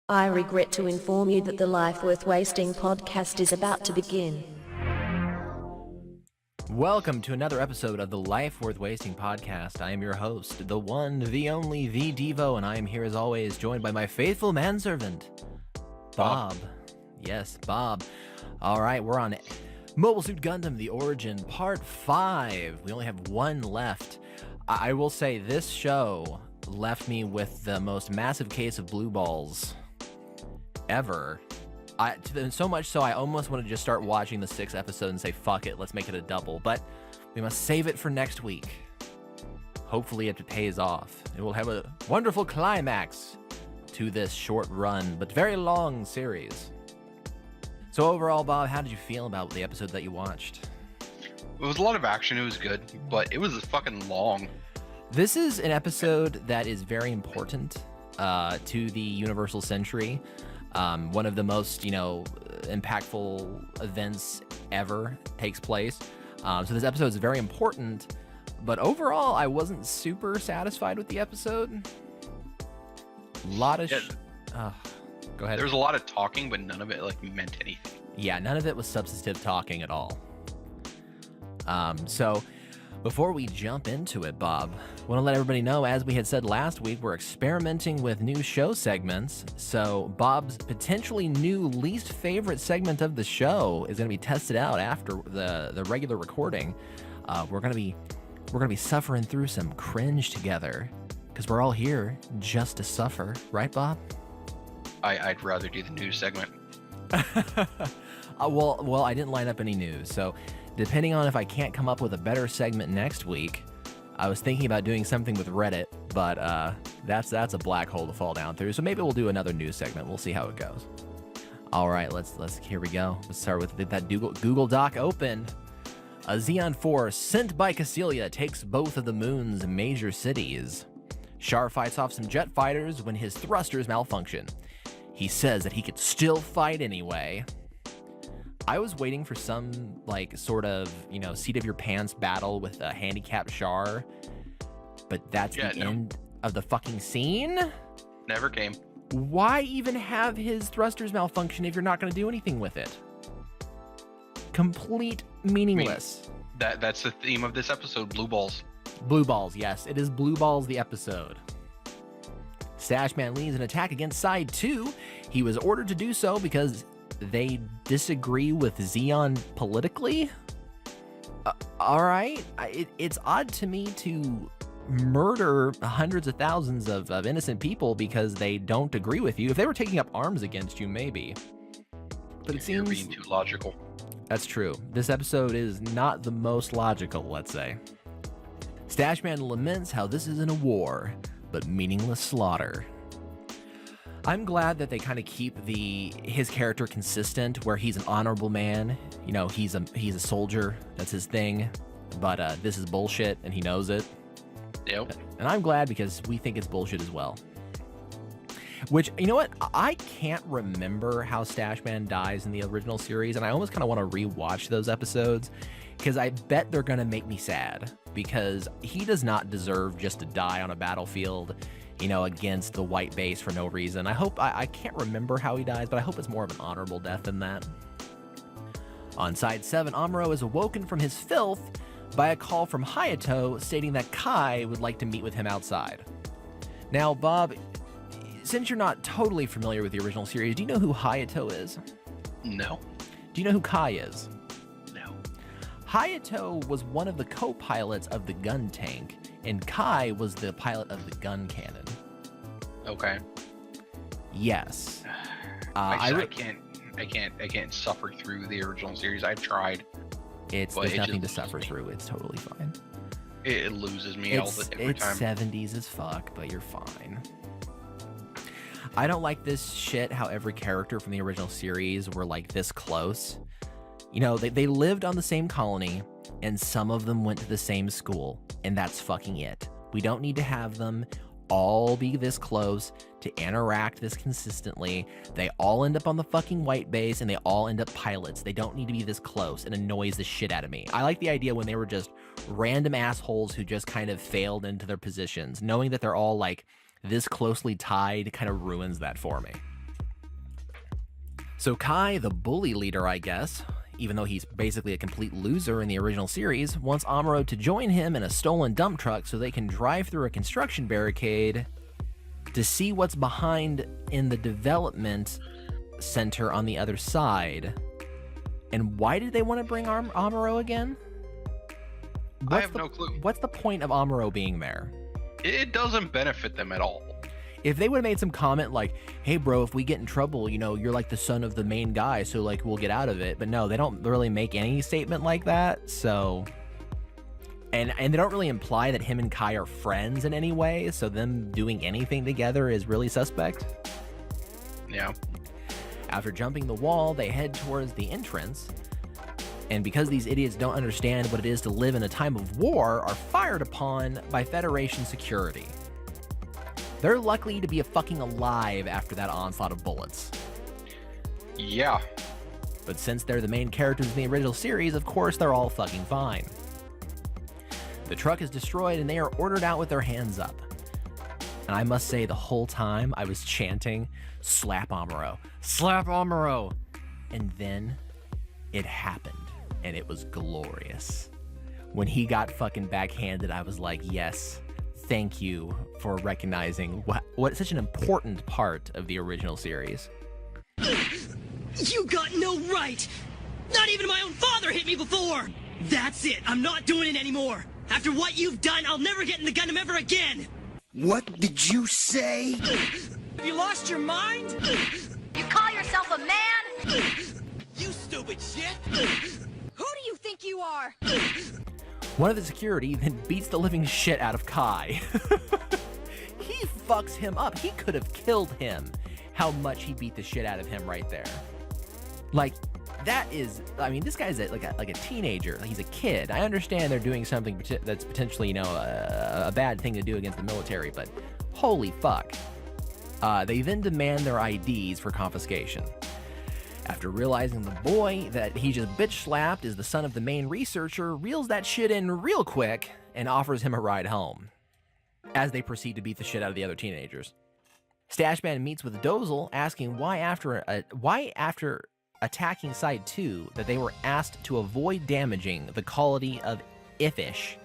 I regret to inform you that the Life Worth Wasting podcast is about to begin. Welcome to another episode of the Life Worth Wasting podcast. I am your host, the one, the only, the Devo, and I am here as always, joined by my faithful manservant, Bob. Yes, Bob. All right, we're on Mobile Suit Gundam: The Origin, Part 5. We only have one left. I will say this show left me with the most massive case of blue balls ever. So much so I almost want to just start watching the 6th episode and say, fuck it, let's make it a double. But we must save it for next week. Hopefully it pays off. It will have a wonderful climax to this short run, but very long series. So overall, Bob, how did you feel about the episode that you watched? It was a lot of action, it was good, but it was fucking long. This is an episode that is very important to the Universal Century. One of the most, impactful events ever takes place. So this episode is very important, but overall, I wasn't super satisfied with the episode. A lot of go ahead. There was a lot of talking, but none of it meant anything. Yeah, none of it was substantive talking at all. So before we jump into it, Bob, I want to let everybody know, as we had said last week, we're experimenting with new show segments. So Bob's potentially new least favorite segment of the show is going to be tested out after the regular recording. We're going to be suffering through some cringe together because we're all here just to suffer, right, Bob? I'd rather do the news segment. Well, I didn't line up any news, so depending on if I can't come up with a better segment next week, I was thinking about doing something with Reddit, but that's a black hole to fall down through. So maybe we'll do another news segment. We'll see how it goes. All right, let's here we go. Let's start with that Google Doc open. A Xeon Force sent by Cassilia takes both of the moon's major cities. Char fights off some jet fighters when his thrusters malfunction. He says that he could still fight anyway. I was waiting for some, sort of, seat of your pants battle with a handicapped Char, but that's the end of the fucking scene? Never came. Why even have his thrusters malfunction if you're not going to do anything with it? Complete meaningless. That's the theme of this episode, blue balls. Blue balls, yes. It is blue balls the episode. Stashman leads an attack against Side 2. He was ordered to do so because they disagree with Xeon politically? All right. It's odd to me to murder hundreds of thousands of innocent people because they don't agree with you. If they were taking up arms against you, maybe. But it seems... You're being too logical. That's true. This episode is not the most logical, let's say. Stashman laments how this isn't a war, but meaningless slaughter. I'm glad that they kind of keep his character consistent, where he's an honorable man. He's a soldier. That's his thing. But this is bullshit, and he knows it. Yep. And I'm glad because we think it's bullshit as well. Which, you know what? I can't remember how Stashman dies in the original series, and I almost kind of want to rewatch those episodes because I bet they're going to make me sad because he does not deserve just to die on a battlefield, against the white base for no reason. I can't remember how he dies, but I hope it's more of an honorable death than that. On Side 7, Amuro is awoken from his filth by a call from Hayato stating that Kai would like to meet with him outside. Now, Bob, since you're not totally familiar with the original series, do you know who Hayato is? No. Do you know who Kai is? No. Hayato was one of the co-pilots of the gun tank, and Kai was the pilot of the gun cannon. Okay. Yes. I can't suffer through the original series. I've tried. There's nothing to suffer through. It's totally fine. It loses me every time. It's 70s as fuck, but you're fine. I don't like this shit how every character from the original series were this close. They lived on the same colony, and some of them went to the same school, and that's fucking it. We don't need to have them all be this close to interact this consistently. They all end up on the fucking white base, and they all end up pilots. They don't need to be this close. It annoys the shit out of me. I like the idea when they were just random assholes who just kind of failed into their positions. Knowing that they're all this closely tied kind of ruins that for me. So Kai, the bully leader, I guess, even though he's basically a complete loser in the original series, wants Amuro to join him in a stolen dump truck so they can drive through a construction barricade to see what's behind in the development center on the other side. And why did they want to bring Amuro again? I have no clue. What's the point of Amuro being there? It doesn't benefit them at all. If they would have made some comment like, hey bro, if we get in trouble, you know, you're like the son of the main guy, so like we'll get out of it. But no, they don't really make any statement like that. So, and they don't really imply that him and Kai are friends in any way. So them doing anything together is really suspect. Yeah. After jumping the wall, they head towards the entrance. And because these idiots don't understand what it is to live in a time of war, are fired upon by Federation security. They're lucky to be fucking alive after that onslaught of bullets. Yeah. But since they're the main characters in the original series, of course they're all fucking fine. The truck is destroyed and they are ordered out with their hands up. And I must say, the whole time I was chanting, slap Amuro, slap Amuro. And then it happened, and it was glorious. When he got fucking backhanded, I was like, yes, thank you for recognizing what such an important part of the original series. You got no right! Not even my own father hit me before! That's it, I'm not doing it anymore! After what you've done, I'll never get in the Gundam ever again! What did you say? Have you lost your mind? You call yourself a man? You stupid shit! Who do you think you are? One of the security then beats the living shit out of Kai. He fucks him up. He could have killed him. How much he beat the shit out of him right there. Like, that is, I mean, this guy's like a teenager. He's a kid. I understand they're doing something that's potentially, you know, a bad thing to do against the military, but holy fuck. They then demand their IDs for confiscation. After realizing the boy that he just bitch slapped is the son of the main researcher, reels that shit in real quick and offers him a ride home, as they proceed to beat the shit out of the other teenagers. Stashman meets with Dozle, asking why after attacking Side 2 that they were asked to avoid damaging the colony of Ifish.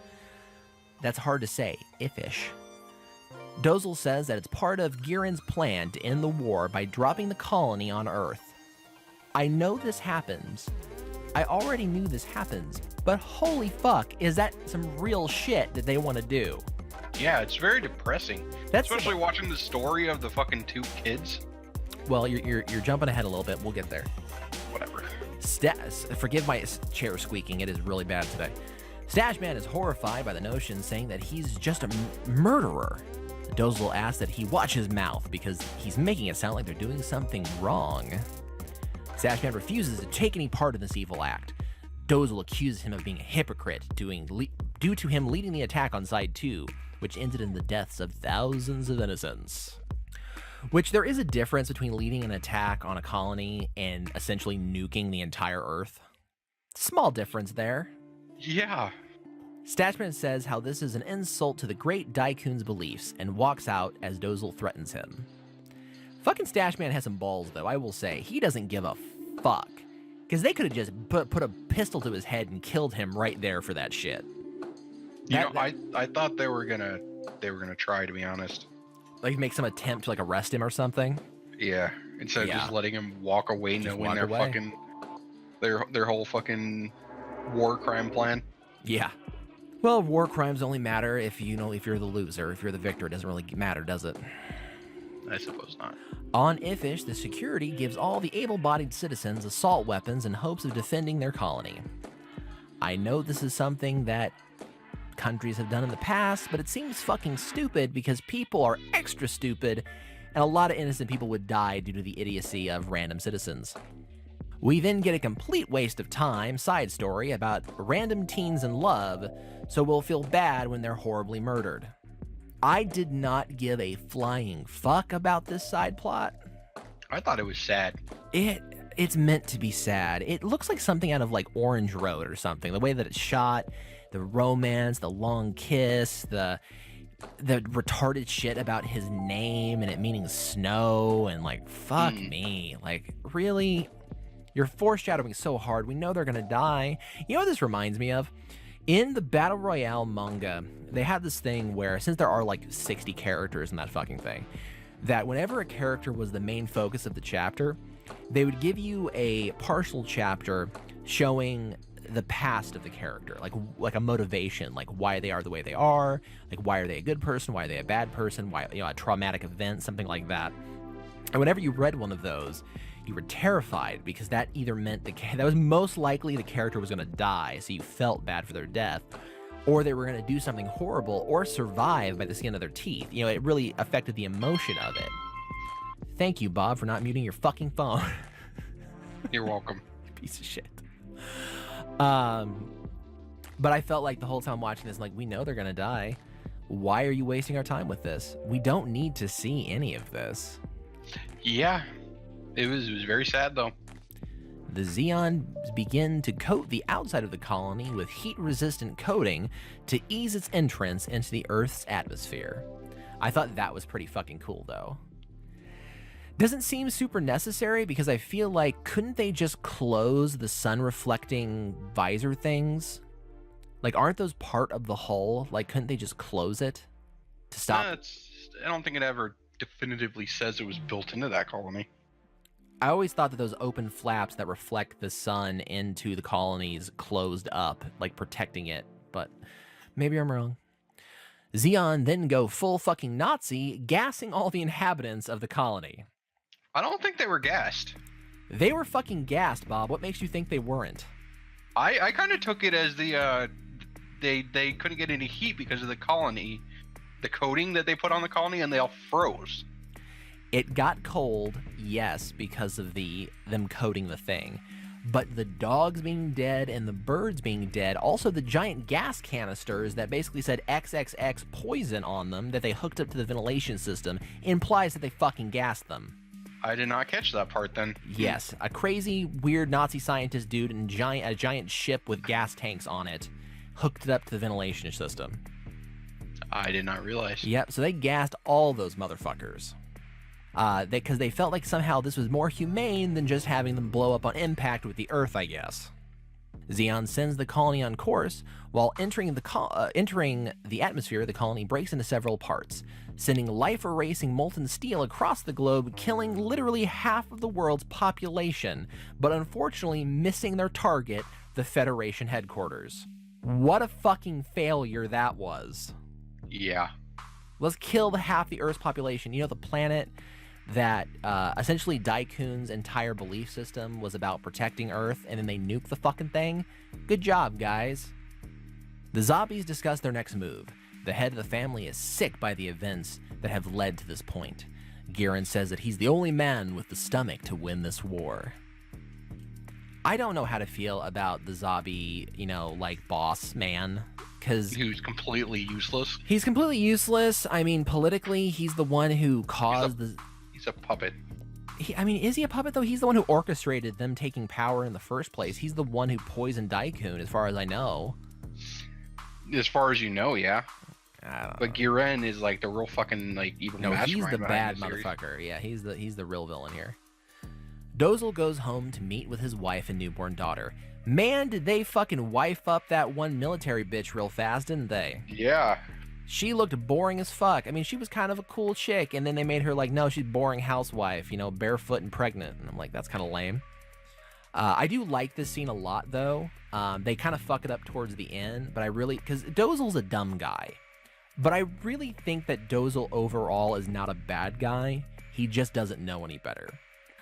That's hard to say, Ifish. Dozle says that it's part of Girin's plan to end the war by dropping the colony on Earth. I know this happens. I already knew this happens, but holy fuck, is that some real shit that they want to do? Yeah, it's very depressing. Especially watching the story of the fucking two kids. Well, you're jumping ahead a little bit. We'll get there. Whatever. Forgive my chair squeaking. It is really bad today. Stashman is horrified by the notion, saying that he's just a murderer. Dozle asks that he watch his mouth because he's making it sound like they're doing something wrong. Stashman refuses to take any part in this evil act. Dozle accuses him of being a hypocrite due to him leading the attack on Side 2, which ended in the deaths of thousands of innocents. Which, there is a difference between leading an attack on a colony and essentially nuking the entire Earth. Small difference there. Yeah. Stashman says how this is an insult to the great Daikun's beliefs and walks out as Dozle threatens him. Fucking Stashman has some balls, though, I will say. He doesn't give a fuck. Because they could have just put a pistol to his head and killed him right there for that shit. I thought they were gonna try, to be honest. Like make some attempt to like arrest him or something. Yeah. Instead of just letting him walk away, knowing their fucking their whole fucking war crime plan. Yeah. Well, war crimes only matter if you're the loser. If you're the victor, it doesn't really matter, does it? I suppose not. On Ifish, the security gives all the able-bodied citizens assault weapons in hopes of defending their colony. I know this is something that countries have done in the past, but it seems fucking stupid because people are extra stupid, and a lot of innocent people would die due to the idiocy of random citizens. We then get a complete waste of time side story about random teens in love, so we'll feel bad when they're horribly murdered. I did not give a flying fuck about this side plot. I thought it was sad. It's meant to be sad. It looks like something out of like Orange Road or something. The way that it's shot, the romance, the long kiss, the retarded shit about his name and it meaning snow and like, fuck me. Like, really? You're foreshadowing so hard. We know they're gonna die. You know what this reminds me of? In the Battle Royale manga, they had this thing where, since there are like 60 characters in that fucking thing, that whenever a character was the main focus of the chapter, they would give you a partial chapter showing the past of the character, like a motivation, like why they are the way they are, like why are they a good person, why are they a bad person, why, you know, a traumatic event, something like that. And whenever you read one of those, you were terrified because that either meant that was most likely the character was going to die, so you felt bad for their death, or they were going to do something horrible or survive by the skin of their teeth. You know, it really affected the emotion of it. Thank you, Bob, for not muting your fucking phone. You're welcome. Piece of shit. But I felt like the whole time watching this, like, we know they're gonna die. Why are you wasting our time with this? We don't need to see any of this. Yeah, it was very sad though. The Zeons begin to coat the outside of the colony with heat-resistant coating to ease its entrance into the Earth's atmosphere. I thought that was pretty fucking cool, though. Doesn't seem super necessary because I feel like, couldn't they just close the sun-reflecting visor things? Like, aren't those part of the hull? Like, couldn't they just close it to stop? I don't think it ever definitively says it was built into that colony. I always thought that those open flaps that reflect the sun into the colonies closed up, like protecting it, but maybe I'm wrong. Zeon then go full fucking Nazi, gassing all the inhabitants of the colony. I don't think they were gassed. They were fucking gassed, Bob. What makes you think they weren't? I kind of took it as they couldn't get any heat because of the colony, the coating that they put on the colony, and they all froze. It got cold, yes, because of them coating the thing. But the dogs being dead and the birds being dead, also the giant gas canisters that basically said XXX poison on them that they hooked up to the ventilation system, implies that they fucking gassed them. I did not catch that part then. Yes, a crazy, weird Nazi scientist dude in a giant ship with gas tanks on it hooked it up to the ventilation system. I did not realize. Yep, so they gassed all those motherfuckers. Because they felt like somehow this was more humane than just having them blow up on impact with the Earth, I guess. Zeon sends the colony on course. While entering the atmosphere, the colony breaks into several parts, sending life-erasing molten steel across the globe, killing literally half of the world's population, but unfortunately missing their target, the Federation headquarters. What a fucking failure that was. Yeah. Let's kill half the Earth's population. You know, the planet that essentially Daikun's entire belief system was about protecting Earth, and then they nuke the fucking thing? Good job, guys. The zombies discuss their next move. The head of the family is sick by the events that have led to this point. Giran says that he's the only man with the stomach to win this war. I don't know how to feel about the zombie, you know, like, boss man, because he was completely useless. He's completely useless. I mean, politically, he's the one who caused He's a puppet. Is he a puppet, though? He's the one who orchestrated them taking power in the first place. He's the one who poisoned Daikun, as far as I know. As far as you know, yeah. I don't know. But Giran is like the real fucking like evil mastermind. No, he's the bad motherfucker. Yeah, he's the real villain here. Dozel goes home to meet with his wife and newborn daughter. Man, did they fucking wife up that one military bitch real fast, didn't they? Yeah. She looked boring as fuck. I mean, she was kind of a cool chick, and then they made her like, no, she's boring housewife, you know, barefoot and pregnant. And I'm like, that's kind of lame. I do like this scene a lot, though. They kind of fuck it up towards the end, but because Dozel's a dumb guy. But I really think that Dozel overall is not a bad guy. He just doesn't know any better.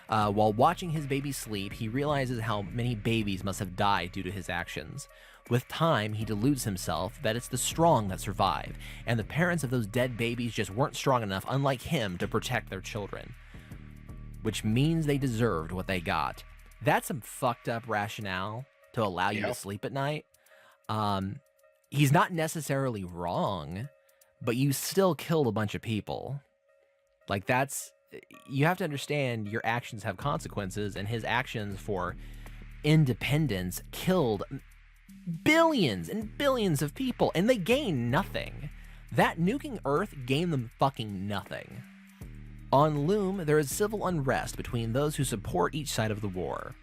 While watching his baby sleep, he realizes how many babies must have died due to his actions. With time, he deludes himself that it's the strong that survive, and the parents of those dead babies just weren't strong enough, unlike him, to protect their children. Which means they deserved what they got. That's some fucked up rationale to allow you to sleep at night. He's not necessarily wrong, but you still killed a bunch of people. Like, you have to understand your actions have consequences, and his actions for independence killed billions and billions of people, and they gained nothing. That nuking Earth gained them fucking nothing. On Loom, there is civil unrest between those who support each side of the war.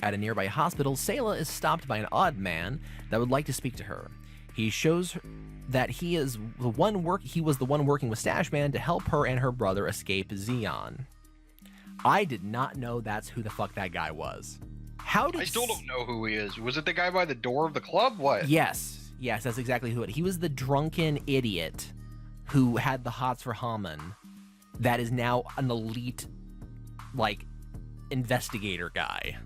At a nearby hospital, Sayla is stopped by an odd man that would like to speak to her. He shows her that he was the one working with Stash Man to help her and her brother escape Zeon. I did not know that's who the fuck that guy was. I still don't know who he is. Was it the guy by the door of the club? What? Yes, that's exactly who it is. He was the drunken idiot who had the hots for Haman that is now an elite, like, investigator guy.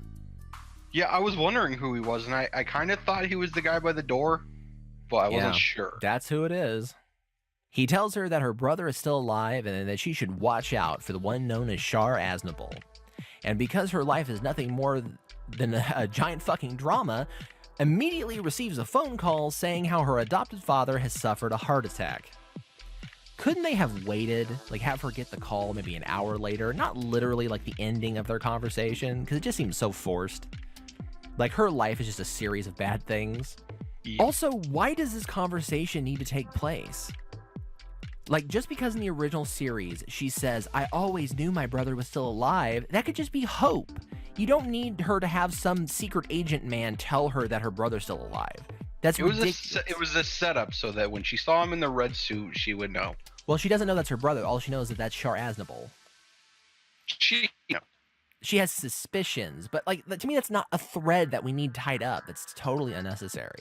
Yeah, I was wondering who he was, and I kind of thought he was the guy by the door, but I wasn't sure. That's who it is. He tells her that her brother is still alive and that she should watch out for the one known as Shar Aznable. And because her life is nothing more than a giant fucking drama, immediately receives a phone call saying how her adopted father has suffered a heart attack. Couldn't they have waited, like have her get the call maybe an hour later? Not literally like the ending of their conversation, because it just seems so forced. Like her life is just a series of bad things. Yeah. Also, why does this conversation need to take place? Like, just because in the original series she says, I always knew my brother was still alive, that could just be hope. You don't need her to have some secret agent man tell her that her brother's still alive. That's ridiculous. It was a setup so that when she saw him in the red suit, she would know. Well, she doesn't know that's her brother. All she knows is that's Shar Aznable. She has suspicions, but like to me, that's not a thread that we need tied up. It's totally unnecessary.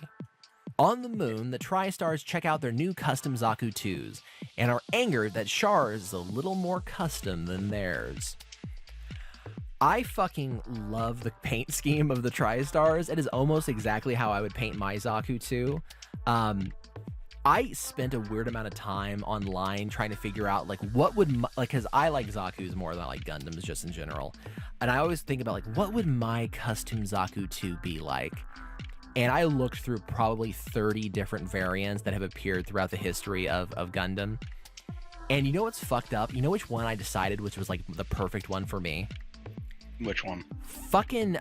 On the moon, the Tri-Stars check out their new custom Zaku 2s and are angered that Shar is a little more custom than theirs. I fucking love the paint scheme of the Tri-Stars. It is almost exactly how I would paint my Zaku 2. I spent a weird amount of time online trying to figure out like what would because I like Zaku's more than I like Gundams just in general, and I always think about like what would my custom Zaku 2 be like. And I looked through probably 30 different variants that have appeared throughout the history of Gundam. And you know what's fucked up? You know which one I decided which was like the perfect one for me? Which one? Fucking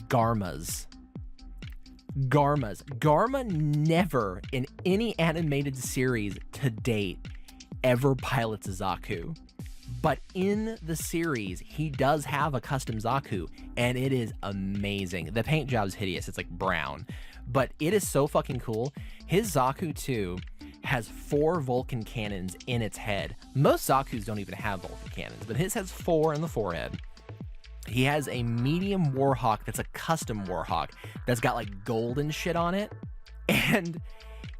Garma's. Garma never in any animated series to date ever pilots a Zaku. But in the series, he does have a custom Zaku, and it is amazing. The paint job is hideous. It's like brown, but it is so fucking cool. His Zaku 2 has 4 Vulcan cannons in its head. Most Zakus don't even have Vulcan cannons, but his has 4 in the forehead. He has a medium Warhawk that's a custom Warhawk that's got like golden shit on it, and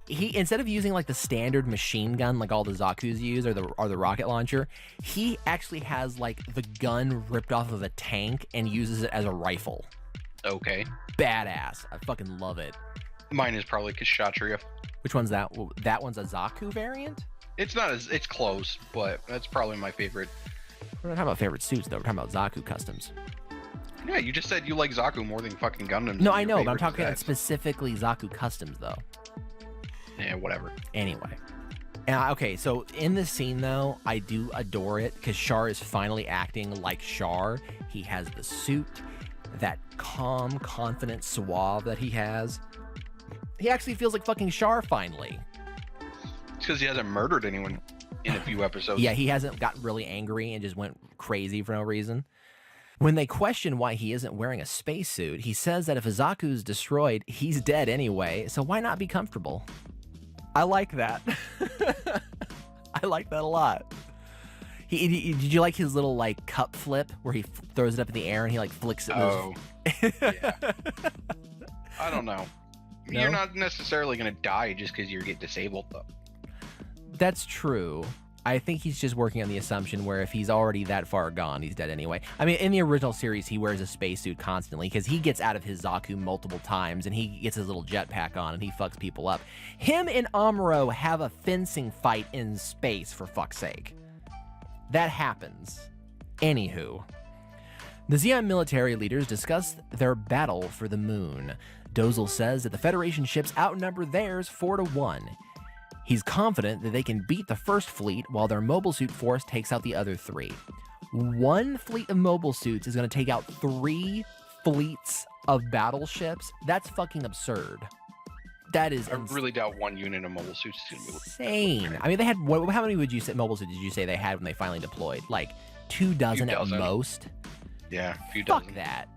he, instead of using like the standard machine gun like all the Zakus use or the rocket launcher, he actually has like the gun ripped off of a tank and uses it as a rifle. Okay. Badass. I fucking love it. Mine is probably Kshatriya. Which one's that? Well, that one's a Zaku variant? It's not as, it's close, but that's probably my favorite. We're not talking about favorite suits though, we're talking about Zaku customs. Yeah, you just said you like Zaku more than fucking Gundam. No, I know, but I'm talking about specifically Zaku customs though. Yeah, whatever. Anyway. Okay, so in this scene, though, I do adore it because Shar is finally acting like Shar. He has the suit, that calm, confident suave that he has. He actually feels like fucking Shar finally. It's because he hasn't murdered anyone in a few episodes. Yeah, he hasn't gotten really angry and just went crazy for no reason. When they question why he isn't wearing a spacesuit, he says that if a Zaku's destroyed, he's dead anyway, so why not be comfortable? I like that. I like that a lot. Did you like his little like cup flip where he throws it up in the air and he like flicks it? Oh, yeah. I don't know. No? You're not necessarily going to die just because you get disabled, though. That's true. I think he's just working on the assumption where if he's already that far gone, he's dead anyway. I mean, in the original series, he wears a spacesuit constantly because he gets out of his Zaku multiple times and he gets his little jetpack on and he fucks people up. Him and Amuro have a fencing fight in space, for fuck's sake. That happens. Anywho. The Zeon military leaders discuss their battle for the moon. Dozle says that the Federation ships outnumber theirs 4-1. He's confident that they can beat the first fleet while their mobile suit force takes out the other 3. One fleet of mobile suits is going to take out 3 fleets of battleships? That's fucking absurd. That is I really doubt one unit of mobile suits is going to be insane. I mean, they had, how many would you say mobile suits did you say they had when they finally deployed? Like 24 at most? Yeah, a few Fuck dozen. that.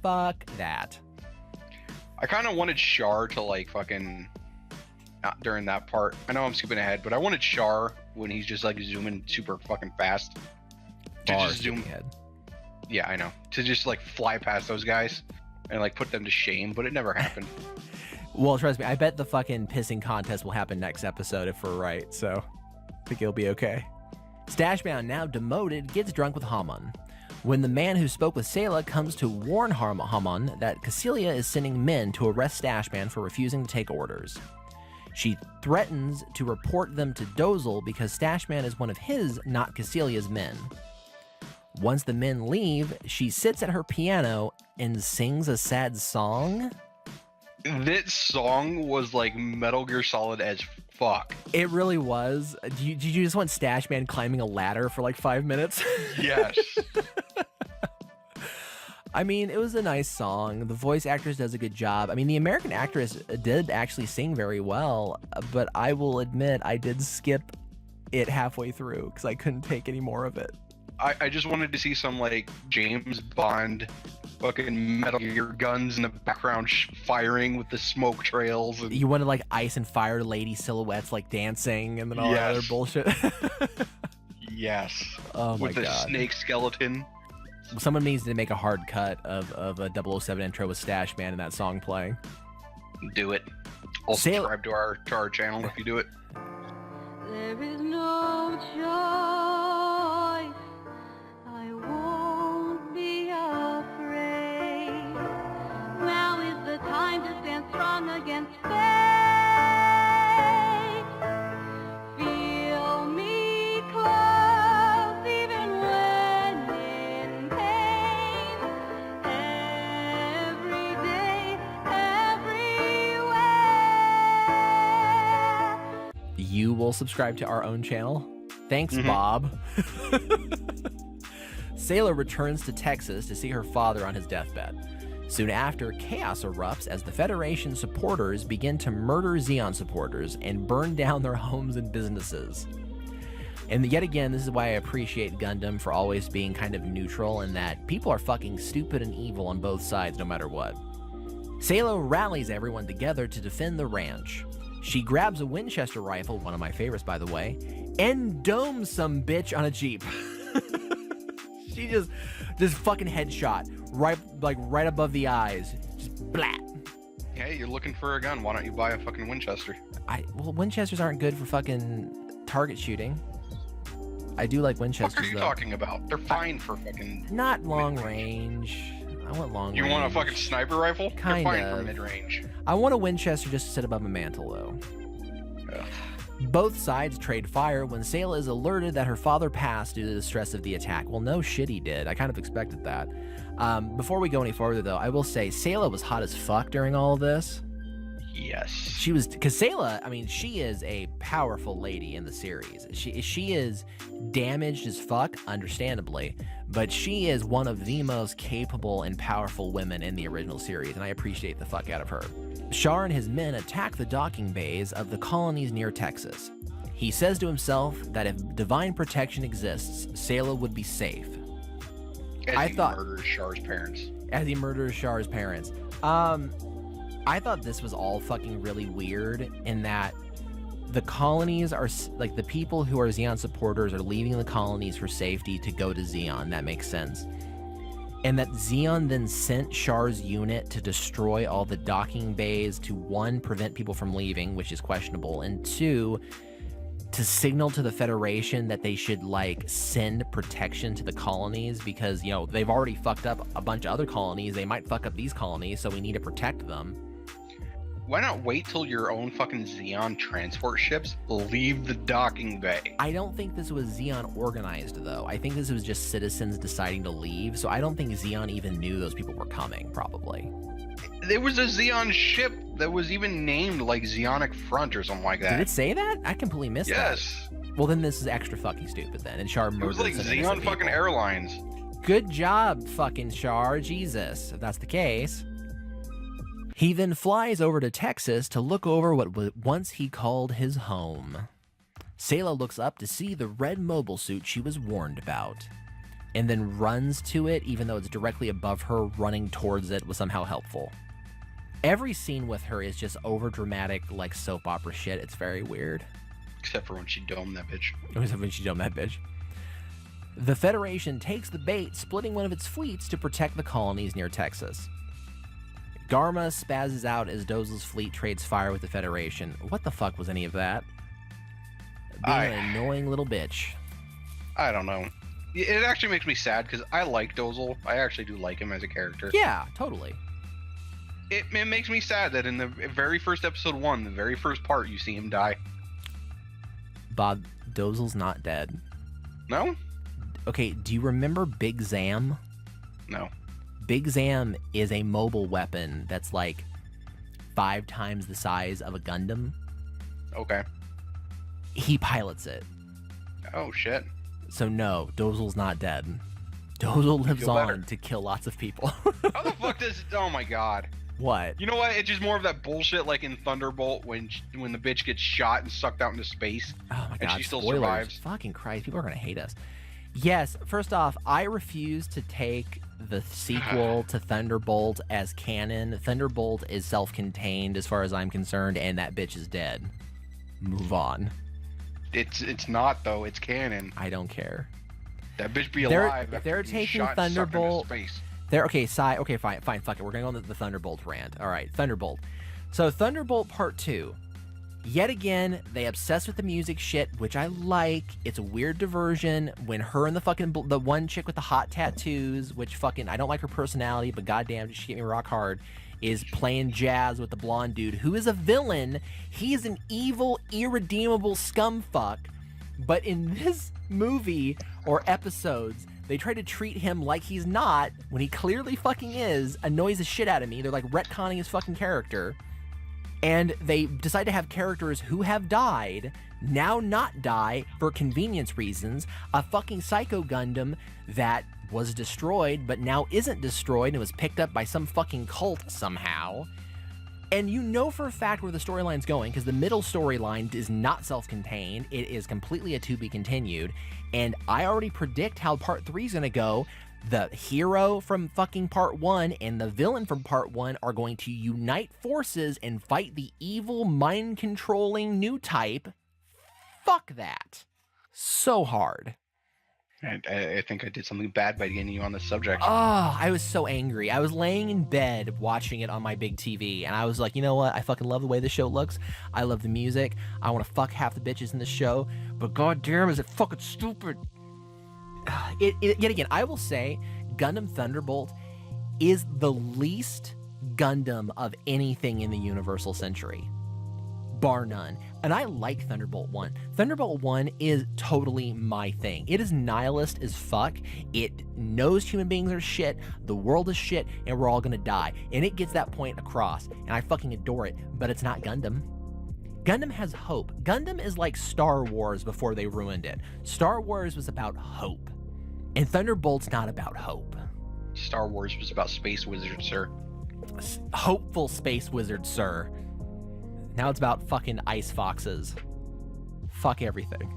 Fuck that. I kind of wanted Char to like fucking during that part. I know I'm skipping ahead, but I wanted Char when he's just like zooming super fucking fast to just zoom ahead. Yeah, I know. To just like fly past those guys and like put them to shame, but it never happened. Well, trust me, I bet the fucking pissing contest will happen next episode if we're right, so I think it'll be okay. Stashbound, now demoted, gets drunk with Hamon. When the man who spoke with Sayla comes to warn Hamon that Cassilia is sending men to arrest Stashman for refusing to take orders. She threatens to report them to Dozel because Stashman is one of his, not Cassilia's, men. Once the men leave, she sits at her piano and sings a sad song. This song was like Metal Gear Solid as fuck. It really was. Did you just want Stashman climbing a ladder for like 5 minutes? Yes. I mean, it was a nice song. The voice actress does a good job. I mean, the American actress did actually sing very well, but I will admit I did skip it halfway through because I couldn't take any more of it. I just wanted to see some like James Bond fucking Metal Gear guns in the background firing with the smoke trails. And... You wanted like ice and fire lady silhouettes like dancing and then all that other bullshit. Yes. Oh my God. With the snake skeleton. Someone needs to make a hard cut of a 007 intro with Stashman and that song playing. Do it. I'll subscribe to our channel if you do it. There is no choice. I won't be afraid. Now is the time to stand strong against fate. Feel me close even when in pain. Every day, everywhere. You will subscribe to our own channel? Thanks, Bob. Sayla returns to Texas to see her father on his deathbed. Soon after, chaos erupts as the Federation supporters begin to murder Xeon supporters and burn down their homes and businesses. And yet again, this is why I appreciate Gundam for always being kind of neutral in that people are fucking stupid and evil on both sides no matter what. Sayla rallies everyone together to defend the ranch. She grabs a Winchester rifle, one of my favorites by the way, and domes some bitch on a Jeep. She just fucking headshot right above the eyes, just blat. Hey, you're looking for a gun. Why don't you buy a fucking Winchester? Well, Winchesters aren't good for fucking target shooting. I do like Winchesters. What are you talking about? They're fine for fucking. Not long range. I want long range. You want a fucking sniper rifle? Kind They're fine of. for mid range. I want a Winchester just to sit above my mantle though. Ugh. Both sides trade fire when Sayla is alerted that her father passed due to the stress of the attack. Well, no shit he did. I kind of expected that. Before we go any further, though, I will say Sayla was hot as fuck during all of this. Yes. She was, because Sayla, I mean, she is a powerful lady in the series. She is damaged as fuck, understandably, but she is one of the most capable and powerful women in the original series, and I appreciate the fuck out of her. Char and his men attack the docking bays of the colonies near Texas. He says to himself that if divine protection exists, Sayla would be safe. As he murders Char's parents. As he murders Char's parents. I thought this was all fucking really weird in that the colonies are, like, the people who are Xeon supporters are leaving the colonies for safety to go to Xeon. That makes sense. And that Xeon then sent Char's unit to destroy all the docking bays to, one, prevent people from leaving, which is questionable, and two, to signal to the Federation that they should, like, send protection to the colonies because, you know, they've already fucked up a bunch of other colonies. They might fuck up these colonies, so we need to protect them. Why not wait till your own fucking Xeon transport ships leave the docking bay? I don't think this was Xeon organized, though. I think this was just citizens deciding to leave, so I don't think Xeon even knew those people were coming, probably. There was a Xeon ship that was even named, like, Xeonic Front or something like that. Did it say that? I completely missed that. Yes. Well, then this is extra fucking stupid, then. And Char murders It was like Xeon fucking Airlines. Good job, fucking Char. Jesus, if that's the case. He then flies over to Texas to look over what once he called his home. Sayla looks up to see the red mobile suit she was warned about, and then runs to it even though it's directly above her. Running towards it was somehow helpful. Every scene with her is just over-dramatic, like soap opera shit. It's very weird. Except for when she domed that bitch. Except when she domed that bitch. The Federation takes the bait, splitting one of its fleets to protect the colonies near Texas. Garma spazzes out as Dozel's fleet trades fire with the Federation. What the fuck was any of that? Being an annoying little bitch. I don't know. It actually makes me sad because I like Dozel. I actually do like him as a character. Yeah, totally. It makes me sad that in the very first episode 1, the very first part, you see him die. Bob, Dozel's not dead. No? Okay, do you remember Big Zam? No. Big Zam is a mobile weapon that's like 5 times the size of a Gundam. Okay. He pilots it. Oh, shit. So no, Dozel's not dead. Dozel lives Feel better. on to kill lots of people. How the fuck does... Oh, my God. What? You know what? It's just more of that bullshit like in Thunderbolt when the bitch gets shot and sucked out into space. Oh my god, and she still spoilers. survives. Fucking Christ, people are gonna hate us. Yes, first off, I refuse to take the sequel to Thunderbolt as canon. Thunderbolt is self-contained as far as I'm concerned, and that bitch is dead. Move on. It's not though. It's canon. I don't care. That bitch be alive. If they're after being taking shot and sucked into Thunderbolt, space. okay, fine, fuck it. We're gonna go on the Thunderbolt rant. All right, Thunderbolt. So Thunderbolt Part 2. Yet again, they obsess with the music shit, which I like. It's a weird diversion when her and the one chick with the hot tattoos, which fucking, I don't like her personality, but goddamn, she get me rock hard, is playing jazz with the blonde dude, who is a villain. He is an evil, irredeemable scumfuck. But in this movie or episodes, they try to treat him like he's not, when he clearly fucking is. Annoys the shit out of me. They're like retconning his fucking character. And they decide to have characters who have died now not die for convenience reasons. A fucking Psycho Gundam that was destroyed but now isn't destroyed and was picked up by some fucking cult somehow. And you know for a fact where the storyline's going, because the middle storyline is not self-contained. It is completely a to be continued. And I already predict how Part 3 is going to go. The hero from fucking Part 1 and the villain from Part 1 are going to unite forces and fight the evil, mind-controlling new type. Fuck that. So hard. I think I did something bad by getting you on this subject. Oh, I was so angry. I was laying in bed watching it on my big TV, and I was like, you know what? I fucking love the way the show looks. I love the music. I want to fuck half the bitches in the show, but goddamn, is it fucking stupid. Yet again, I will say Gundam Thunderbolt is the least Gundam of anything in the Universal Century. Bar none. And I like Thunderbolt 1. Thunderbolt 1 is totally my thing. It is nihilist as fuck. It knows human beings are shit, the world is shit, and we're all gonna die. And it gets that point across. And I fucking adore it. But it's not Gundam. Gundam has hope. Gundam is like Star Wars before they ruined it. Star Wars was about hope. And Thunderbolt's not about hope. Star Wars was about space wizards, sir. Hopeful space wizards, sir. Now it's about fucking ice foxes. Fuck everything.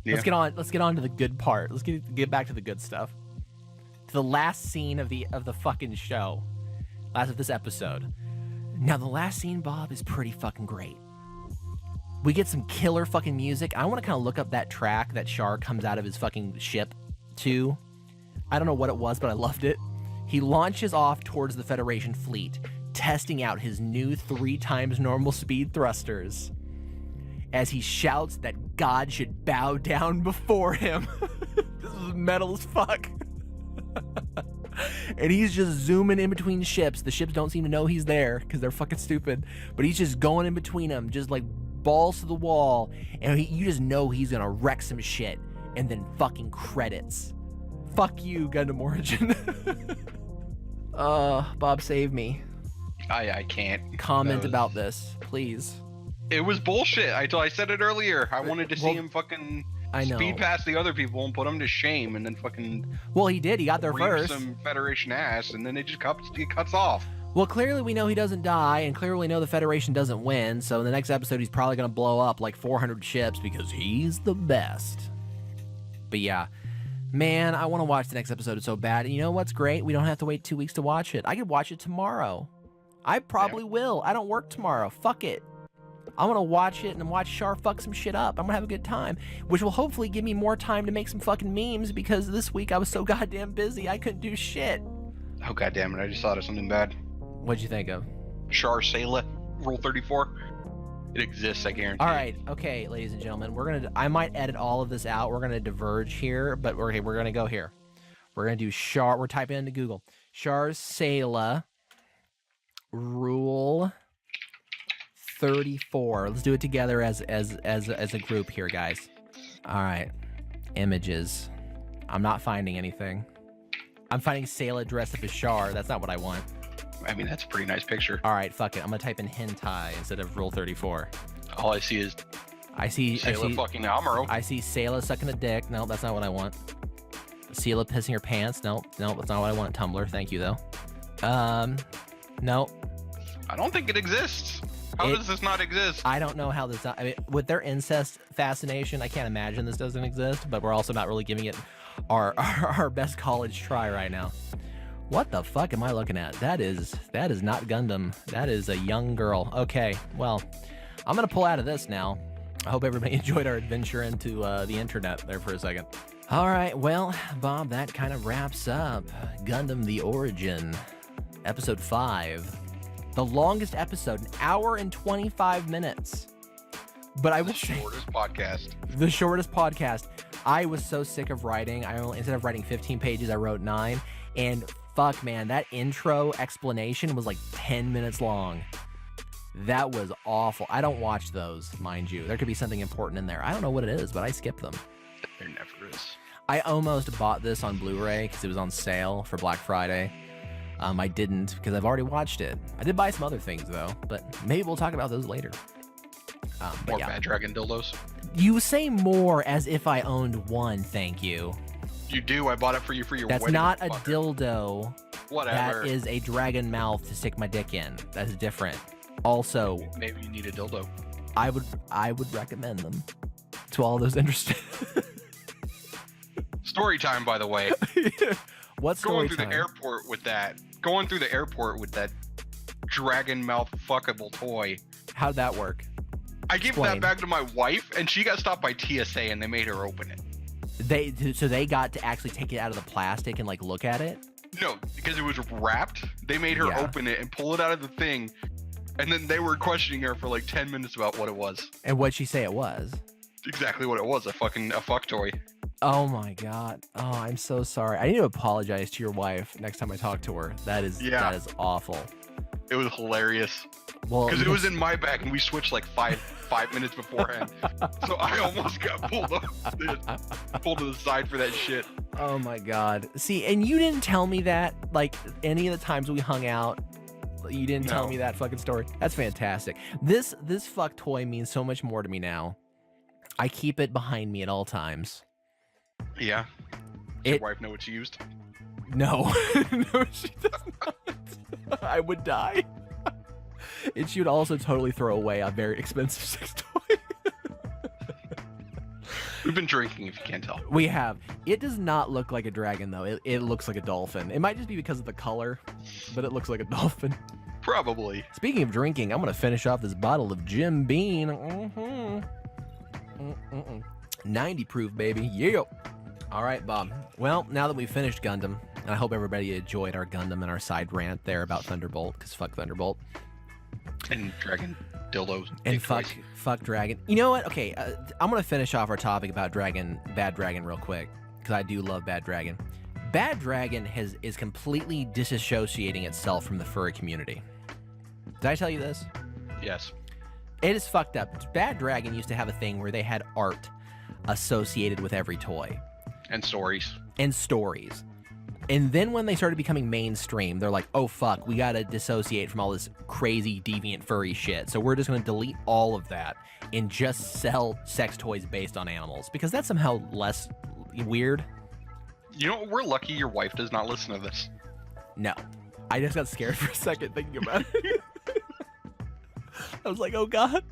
Yeah. Let's get on to the good part. Let's get back to the good stuff. To the last scene of the fucking show. Last of this episode. Now the last scene, Bob, is pretty fucking great. We get some killer fucking music. I want to kind of look up that track that Char comes out of his fucking ship to. I don't know what it was, but I loved it. He launches off towards the Federation fleet, testing out his new 3 times normal speed thrusters as he shouts that God should bow down before him. This is metal as fuck. And he's just zooming in between ships. The ships don't seem to know he's there because they're fucking stupid, but he's just going in between them, just like balls to the wall, and you just know he's gonna wreck some shit. And then fucking credits. Fuck you, Gundam Origin. Bob, save me. I can't comment about this, please. It was bullshit. I said it earlier. I wanted to see him fucking speed past the other people and put them to shame, and then fucking. Well, he did. He got there first. Some Federation ass, and then it just cuts off. Well, clearly we know he doesn't die, and clearly we know the Federation doesn't win, so in the next episode he's probably going to blow up like 400 ships because he's the best. But yeah, man, I want to watch the next episode so bad. And you know what's great? We don't have to wait 2 weeks to watch it. I could watch it tomorrow. I probably will. I don't work tomorrow. Fuck it. I'm going to watch it and watch Char fuck some shit up. I'm going to have a good time, which will hopefully give me more time to make some fucking memes because this week I was so goddamn busy I couldn't do shit. Oh, goddammit, I just thought of something bad. What'd you think of? Char Sayla, Rule 34. It exists, I guarantee. All right, okay, ladies and gentlemen, I might edit all of this out. We're gonna diverge here, but we're gonna go here. We're gonna do Char. We're typing into Google. Char Sayla, Rule 34. Let's do it together as a group here, guys. All right, images. I'm not finding anything. I'm finding Sayla dressed up as Char. That's not what I want. I mean, that's a pretty nice picture. All right, fuck it. I'm gonna type in hentai instead of Rule 34. All I see is Sayla fucking Amuro. I see Sayla sucking a dick. No, that's not what I want. Sayla pissing her pants. No, that's not what I want. Tumblr, thank you though. No. I don't think it exists. How does this not exist? I don't know how this. I mean, with their incest fascination, I can't imagine this doesn't exist. But we're also not really giving it our best college try right now. What the fuck am I looking at? That is not Gundam. That is a young girl. Okay, well, I'm gonna pull out of this now. I hope everybody enjoyed our adventure into the internet there for a second. All right, well, Bob, that kind of wraps up Gundam: The Origin, episode 5, the longest episode, 1 hour and 25 minutes. But I will say, the shortest podcast. I was so sick of writing. Instead of writing 15 pages, I wrote 9, and fuck, man, that intro explanation was like 10 minutes long. That was awful. I don't watch those, mind you. There could be something important in there. I don't know what it is, but I skip them. There never is. I almost bought this on Blu-ray because it was on sale for Black Friday. I didn't because I've already watched it. I did buy some other things, though, but maybe we'll talk about those later. More Bad Dragon dildos? You say more as if I owned one, thank you. You do. I bought it for you for your wedding. That's not a dildo. Whatever. That is a dragon mouth to stick my dick in. That's different. Also, maybe you need a dildo. I would recommend them to all those interested. Story time, by the way. What's story going through time? the airport with that? Going through the airport with that dragon mouth fuckable toy. How'd that work? I gave that back to my wife, and she got stopped by TSA, and they made her open it. So they got to actually take it out of the plastic and like look at it? No, because it was wrapped. They made her open it and pull it out of the thing, and then they were questioning her for like 10 minutes about what it was. And what'd she say it was? Exactly what it was, a fuck toy. Oh my god. Oh, I'm so sorry. I need to apologize to your wife next time I talk to her. That is awful. It was hilarious. Well, because it was in my bag and we switched like five minutes beforehand. So I almost got pulled to the side for that shit. Oh my god. See, and you didn't tell me that like any of the times we hung out. You didn't tell me that fucking story. That's fantastic. This fuck toy means so much more to me now. I keep it behind me at all times. Yeah. Does your wife know what she used? No. No, she does not. I would die. And she would also totally throw away a very expensive sex toy. We've been drinking, if you can't tell. We have. It does not look like a dragon, though. It looks like a dolphin. It might just be because of the color, but it looks like a dolphin. Probably. Speaking of drinking, I'm going to finish off this bottle of Jim Beam. 90 proof, baby. Yeah. All right, Bob. Well, now that we've finished Gundam, and I hope everybody enjoyed our Gundam and our side rant there about Thunderbolt, because fuck Thunderbolt. And Dragon dildos. And fuck Dragon. You know what? Okay, I'm going to finish off our topic about Bad Dragon real quick, because I do love Bad Dragon. Bad Dragon is completely disassociating itself from the furry community. Did I tell you this? Yes. It is fucked up. Bad Dragon used to have a thing where they had art associated with every toy. And stories. And then when they started becoming mainstream, they're like, oh fuck, we gotta dissociate from all this crazy deviant furry shit. So we're just gonna delete all of that and just sell sex toys based on animals, because that's somehow less weird. You know, we're lucky your wife does not listen to this. No. I just got scared for a second thinking about it. I was like, oh God.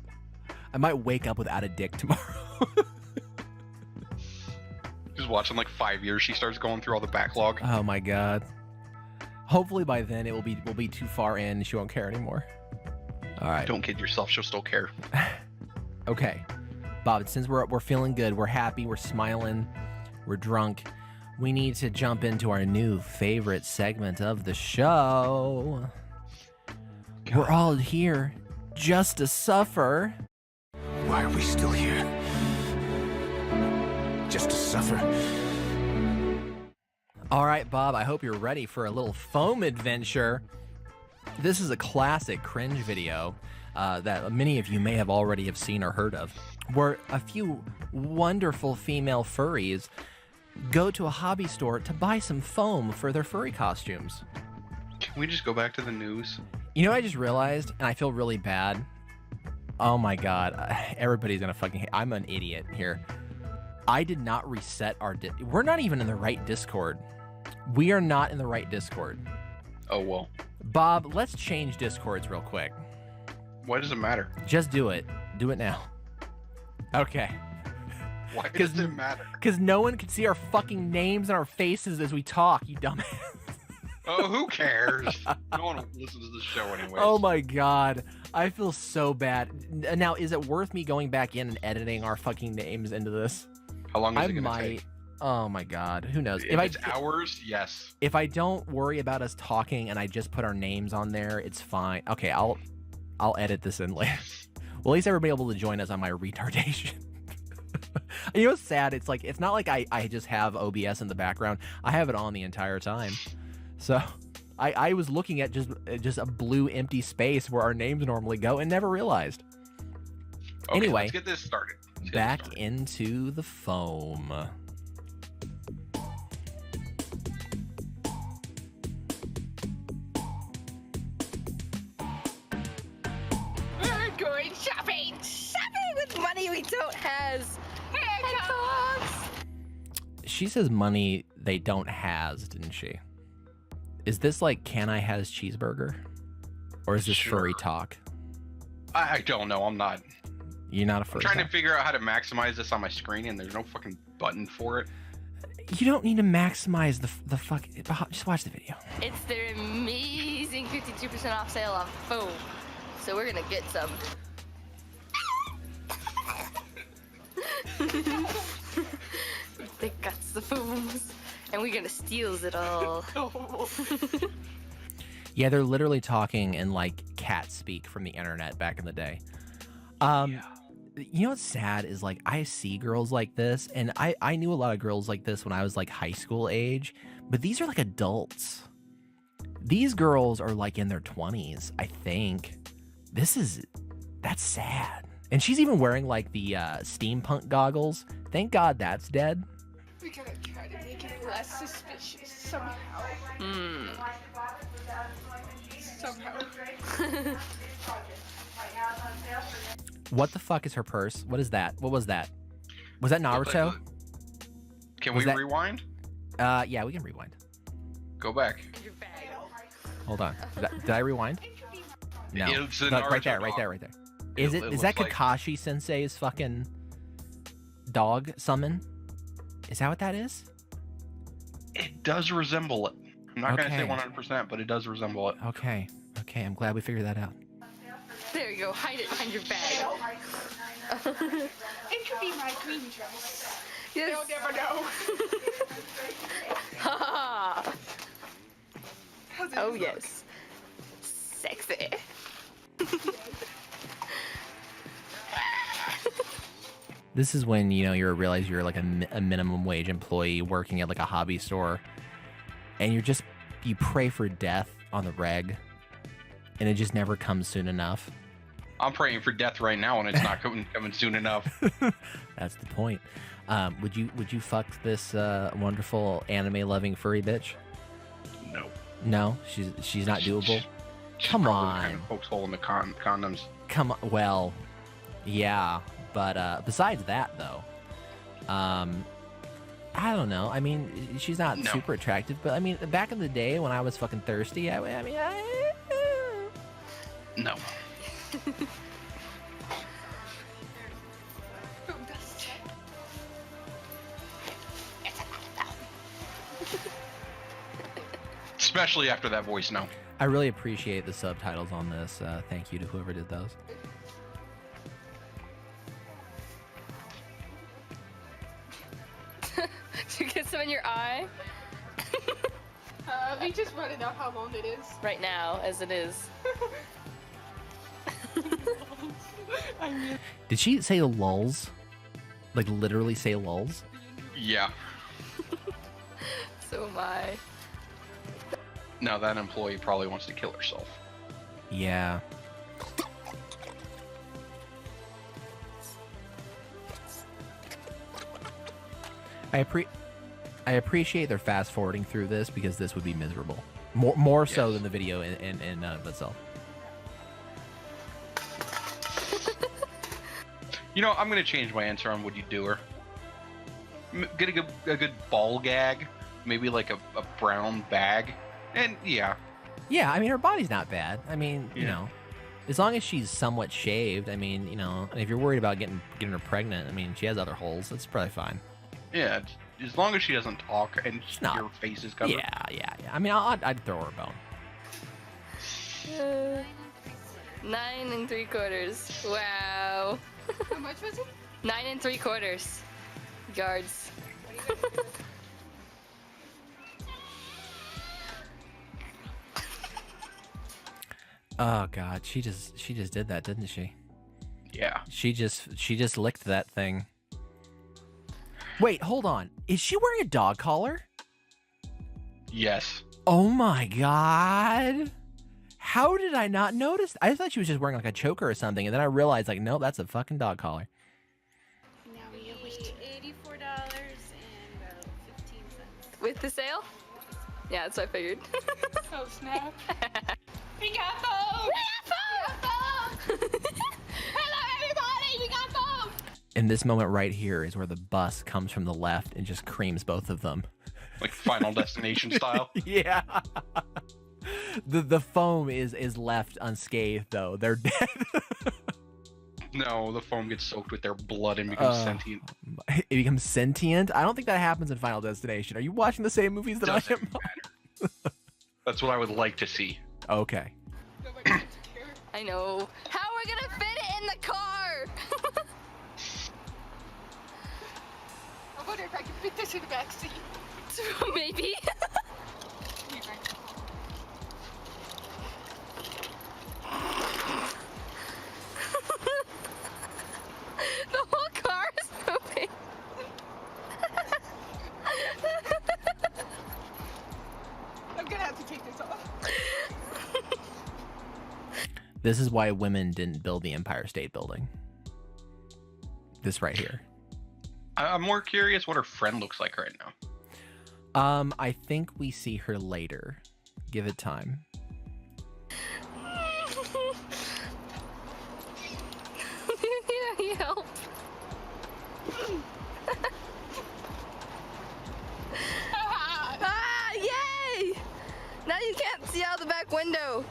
I might wake up without a dick tomorrow. Just watching like 5 years, she starts going through all the backlog. Oh my God. Hopefully by then we'll be too far in and she won't care anymore. All right. Don't kid yourself, she'll still care. Okay. Bob, since we're feeling good, we're happy, we're smiling, we're drunk, we need to jump into our new favorite segment of the show. God. We're all here just to suffer. Why are we still here? Just to suffer? All right, Bob, I hope you're ready for a little foam adventure. This is a classic cringe video that many of you may have already have seen or heard of, where a few wonderful female furries go to a hobby store to buy some foam for their furry costumes. Can we just go back to the news? You know what I just realized, and I feel really bad. Oh my God, everybody's gonna fucking hate. I'm an idiot here. I did not reset our we're not even in the right Discord. We are not in the right Discord. Oh, well. Bob, let's change Discords real quick. Why does it matter? Just do it. Do it now. Okay. Why does it matter? Because no one can see our fucking names and our faces as we talk, you dumbass. Oh, who cares? No one listens to the show anyway. Oh my God. I feel so bad. Now, is it worth me going back in and editing our fucking names into this? How long is it going to take? Oh my God. Who knows? If it's hours, yes. If I don't worry about us talking and I just put our names on there, it's fine. Okay, I'll edit this in later. Well, at least everybody will be able to join us on my retardation. You know what's sad? It's like, it's not like I just have OBS in the background. I have it on the entire time. So I was looking at just a blue empty space where our names normally go and never realized. Okay, anyway, let's get this started. Back into the foam. We're going shopping! Shopping with money we don't have! Headphones! She says money they don't has, didn't she? Is this like Can I Has Cheeseburger? Or is this furry talk? I don't know. I'm not. You're not a furry. I'm trying to figure out how to maximize this on my screen, and there's no fucking button for it. You don't need to maximize the fuck. Just watch the video. It's their amazing 52% off sale on foam. So we're gonna get some. They got the foams, and we're gonna steal it all. Yeah, they're literally talking in like cat speak from the internet back in the day. You know what's sad is like I see girls like this, and I knew a lot of girls like this when I was like high school age, but these are like adults. These girls are like in their 20s, I think. That's sad. And she's even wearing like the steampunk goggles. Thank God that's dead. We gotta try to make it less suspicious somehow. Somehow. What the fuck is her purse? What is that? What was that? Was that Naruto? Can we rewind? Yeah, we can rewind. Go back. Hold on. Did I rewind? No. It's a No, Naruto right there. dog. Is It is that looks like- Kakashi Sensei's fucking dog summon? Is that what that is? It does resemble it. I'm not gonna say Okay. 100%, but it does resemble it. Okay. Okay, I'm glad we figured that out. There you go. Hide it behind your bag. It could be my green dress. Yes. They'll never know. Ha! How's it Oh look? yes. Sexy. This is when, you know, you realize you're like a minimum wage employee working at like a hobby store, and you pray for death on the reg, and it just never comes soon enough. I'm praying for death right now, and it's not coming soon enough. That's the point. Would you fuck this wonderful anime loving furry bitch? No. No, she's not doable. She's Come probably on. Kind of pokes hole in the condoms. Come on. Well, yeah, but besides that though, I don't know. I mean, she's not super attractive, but I mean, back in the day when I was fucking thirsty, No. Especially after that voice, no. I really appreciate the subtitles on this. Thank you to whoever did those. Did you get some in your eye? We just want to know how long it is. Right now, as it is. Did she say lulls? Like literally say lulls? Yeah. So am I. Now that employee probably wants to kill herself. Yeah. I appreciate they're fast forwarding through this because this would be miserable. More so than the video in of itself. You know, I'm gonna change my answer on would you do her. Get a good ball gag, maybe like a brown bag, and yeah. Yeah, I mean her body's not bad. I mean, you know, as long as she's somewhat shaved. I mean, you know, and if you're worried about getting her pregnant, I mean, she has other holes. That's probably fine. Yeah, as long as she doesn't talk and your face is covered. Yeah. I mean, I'd throw her a bone. 9 3/4. Wow. How much was it? 9 3/4 yards. Oh God, she just did that, didn't she? Yeah. She just licked that thing. Wait, hold on. Is she wearing a dog collar? Yes. Oh my God. How did I not notice? I thought she was just wearing like a choker or something, and then I realized like, nope, that's a fucking dog collar. Now we have $84.15. With the sale? Yeah, that's what I figured. Oh snap. We got food! We got food! Hello everybody, we got food! And this moment right here is where the bus comes from the left and just creams both of them. Like Final Destination style? Yeah. The foam is left unscathed though. They're dead. No, the foam gets soaked with their blood and becomes sentient. It becomes sentient? I don't think that happens in Final Destination. Are you watching the same movies that I am? That's what I would like to see. Okay. I know. How are we gonna fit it in the car? I wonder if I can fit this in the back seat. Maybe. The whole car is moving. I'm gonna have to take this off. This is why women didn't build the Empire State Building. This right here. I'm more curious what her friend looks like right now. I think we see her later. Give it time. You need help. Yay! Now you can't see out the back window.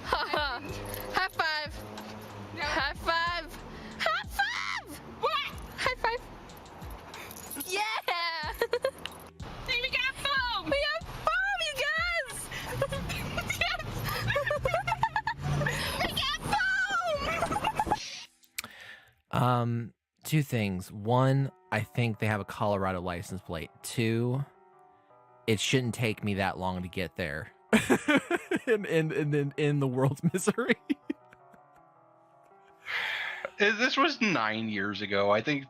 High five. No. High five. High five. What? High five. Yeah. Hey, we got foam! We got foam, you guys. We got foam! Two things. One, I think they have a Colorado license plate. Two, it shouldn't take me that long to get there. in the world's misery. This was 9 years ago. I think.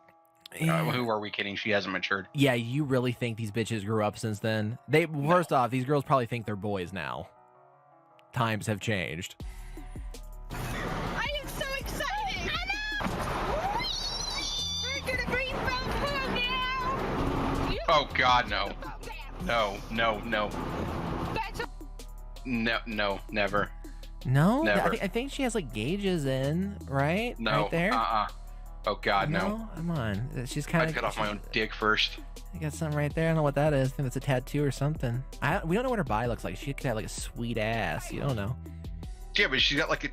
Who are we kidding? She hasn't matured. Yeah, you really think these bitches grew up since then? First off, these girls probably think they're boys now. Times have changed. I am so excited! I know! We're gonna bring foam home now! Oh God, no. No. That's a No, never. No, Never. I think she has like gauges in, right? No. Right there. Oh God, no. Come on. She's kind I'd of. cut off my own dick first. You got something right there. I don't know what that is. I think that's a tattoo or something. We don't know what her body looks like. She could have like a sweet ass. You don't know. Yeah, but she's got like a.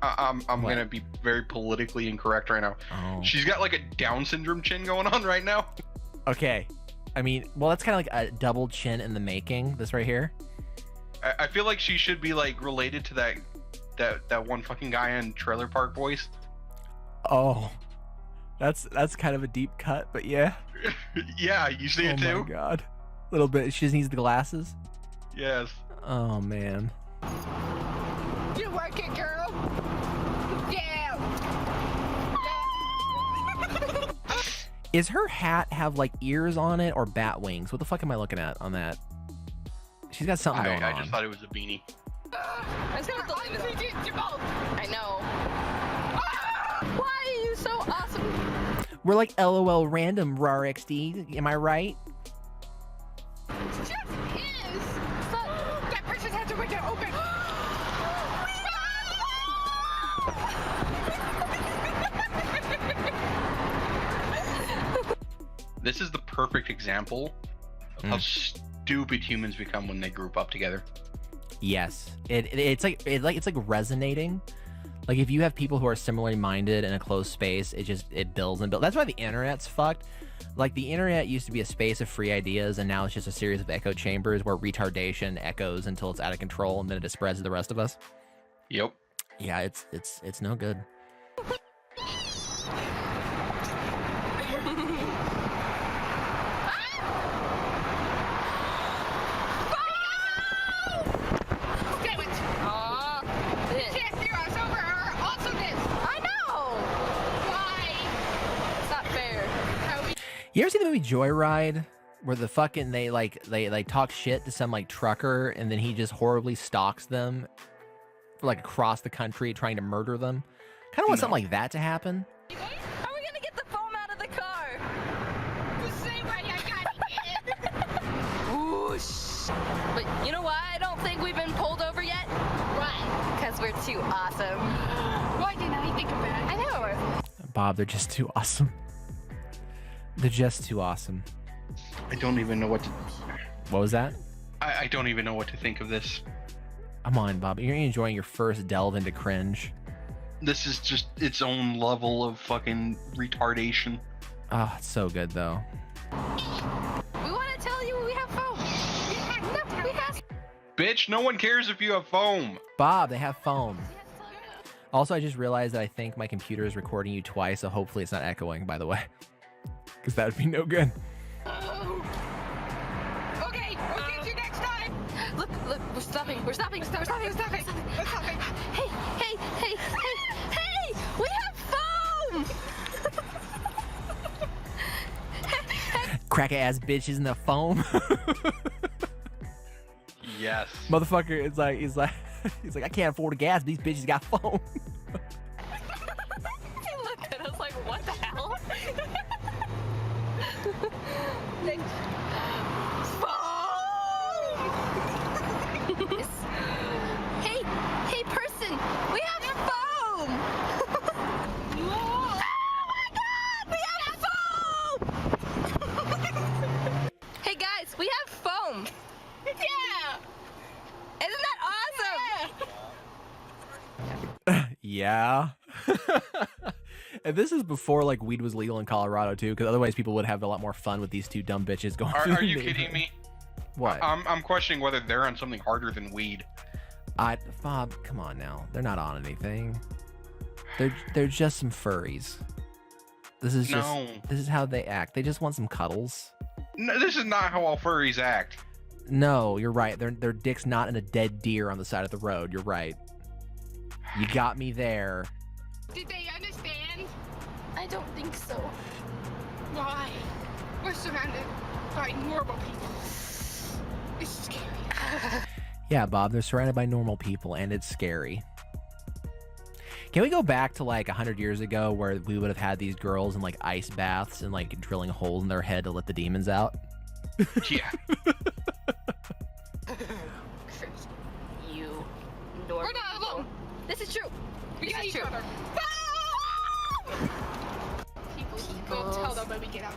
I'm gonna be very politically incorrect right now. Oh. She's got like a Down syndrome chin going on right now. Okay. I mean, well, that's kind of like a double chin in the making. This right here. I feel like she should be like related to that one fucking guy in Trailer Park Boys. Oh, that's kind of a deep cut, but yeah. Yeah, you see it too? Oh my God. A little bit. She just needs the glasses. Yes. Oh man. You work it, girl. Yeah. Is her hat have like ears on it or bat wings? What the fuck am I looking at on that? She's got something going on. I just thought it was a beanie. I just have to leave it up. You both. I know. Why are you so awesome? We're like LOL random RAR XD. Am I right? It just is. That person had to window open. This is the perfect example of how stupid humans become when they group up together. Yes. It's like resonating. Like if you have people who are similarly minded in a closed space, it builds and builds. That's why the internet's fucked. Like the internet used to be a space of free ideas, and now it's just a series of echo chambers where retardation echoes until it's out of control, and then it spreads to the rest of us. Yep. Yeah, it's no good. You ever see the movie Joyride, where the fucking they talk shit to some like trucker, and then he just horribly stalks them, for, like across the country, trying to murder them? Kind of want something like that to happen. How are we gonna get the foam out of the car? The same way I got it. Whoosh. But you know why I don't think we've been pulled over yet? Why? Because we're too awesome. Why didn't I think of that? I know. Bob, they're just too awesome. They're just too awesome. I don't even know what to. What was that? I don't even know what to think of this. Come on, Bob. You're enjoying your first delve into cringe. This is just its own level of fucking retardation. Oh, it's so good though. We want to tell you we have foam. No, we have. Bitch, no one cares if you have foam. Bob, they have foam. Also, I just realized that I think my computer is recording you twice, so hopefully it's not echoing, by the way. Because that would be no good. Okay, we'll get you next time. Look, we're stopping. We're stopping. We're stopping. Hey, we have foam. Crack ass bitches in the foam. Yes. Motherfucker, he's like, I can't afford the gas. These bitches got foam. He looked at us like, what the hell? Hey, person, we have foam. Oh my God, we have foam. Hey guys, we have foam. Yeah. Isn't that awesome? Yeah. And this is before like weed was legal in Colorado too, because otherwise people would have a lot more fun with these two dumb bitches going. Are you kidding me? What? I'm questioning whether they're on something harder than weed. Bob, come on now. They're not on anything. They're just some furries. This is how they act. They just want some cuddles. No, this is not how all furries act. No, you're right. Their dick's not in a dead deer on the side of the road. You're right. You got me there. Did they understand? I don't think so. Why? We're surrounded by normal people. It's scary. Yeah, Bob, they're surrounded by normal people, and it's scary. Can we go back to like 100 years ago where we would have had these girls in like ice baths and like drilling holes in their head to let the demons out? Yeah. You normal. We're not alone. This is true. We This got is each true. other. when we get out.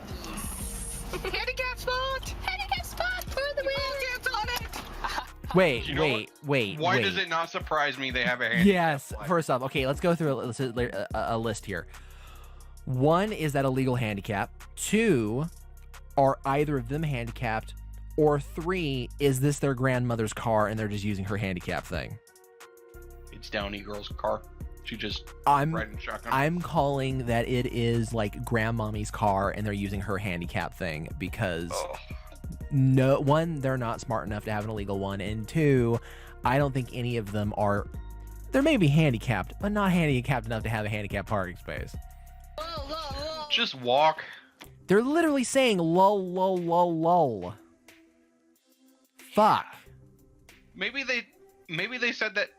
Handicap spot! Handicap spot for the win! Dance on it! Wait, You know wait, wait. Why wait. does it not surprise me they have a handicap? Yes. flag? First off, okay, let's go through a list here. 1, is that a legal handicap? 2, are either of them handicapped? Or 3, is this their grandmother's car and they're just using her handicap thing? It's Downey Girl's car. She just I'm riding shotgun. I'm calling that it is like grandmommy's car and they're using her handicap thing because Ugh. no, 1, they're not smart enough to have an illegal one, and 2, I don't think any of them are. They may be handicapped, but not handicapped enough to have a handicapped parking space. Just walk. They're literally saying lol, lol, lol, lol. Fuck. Maybe they said that.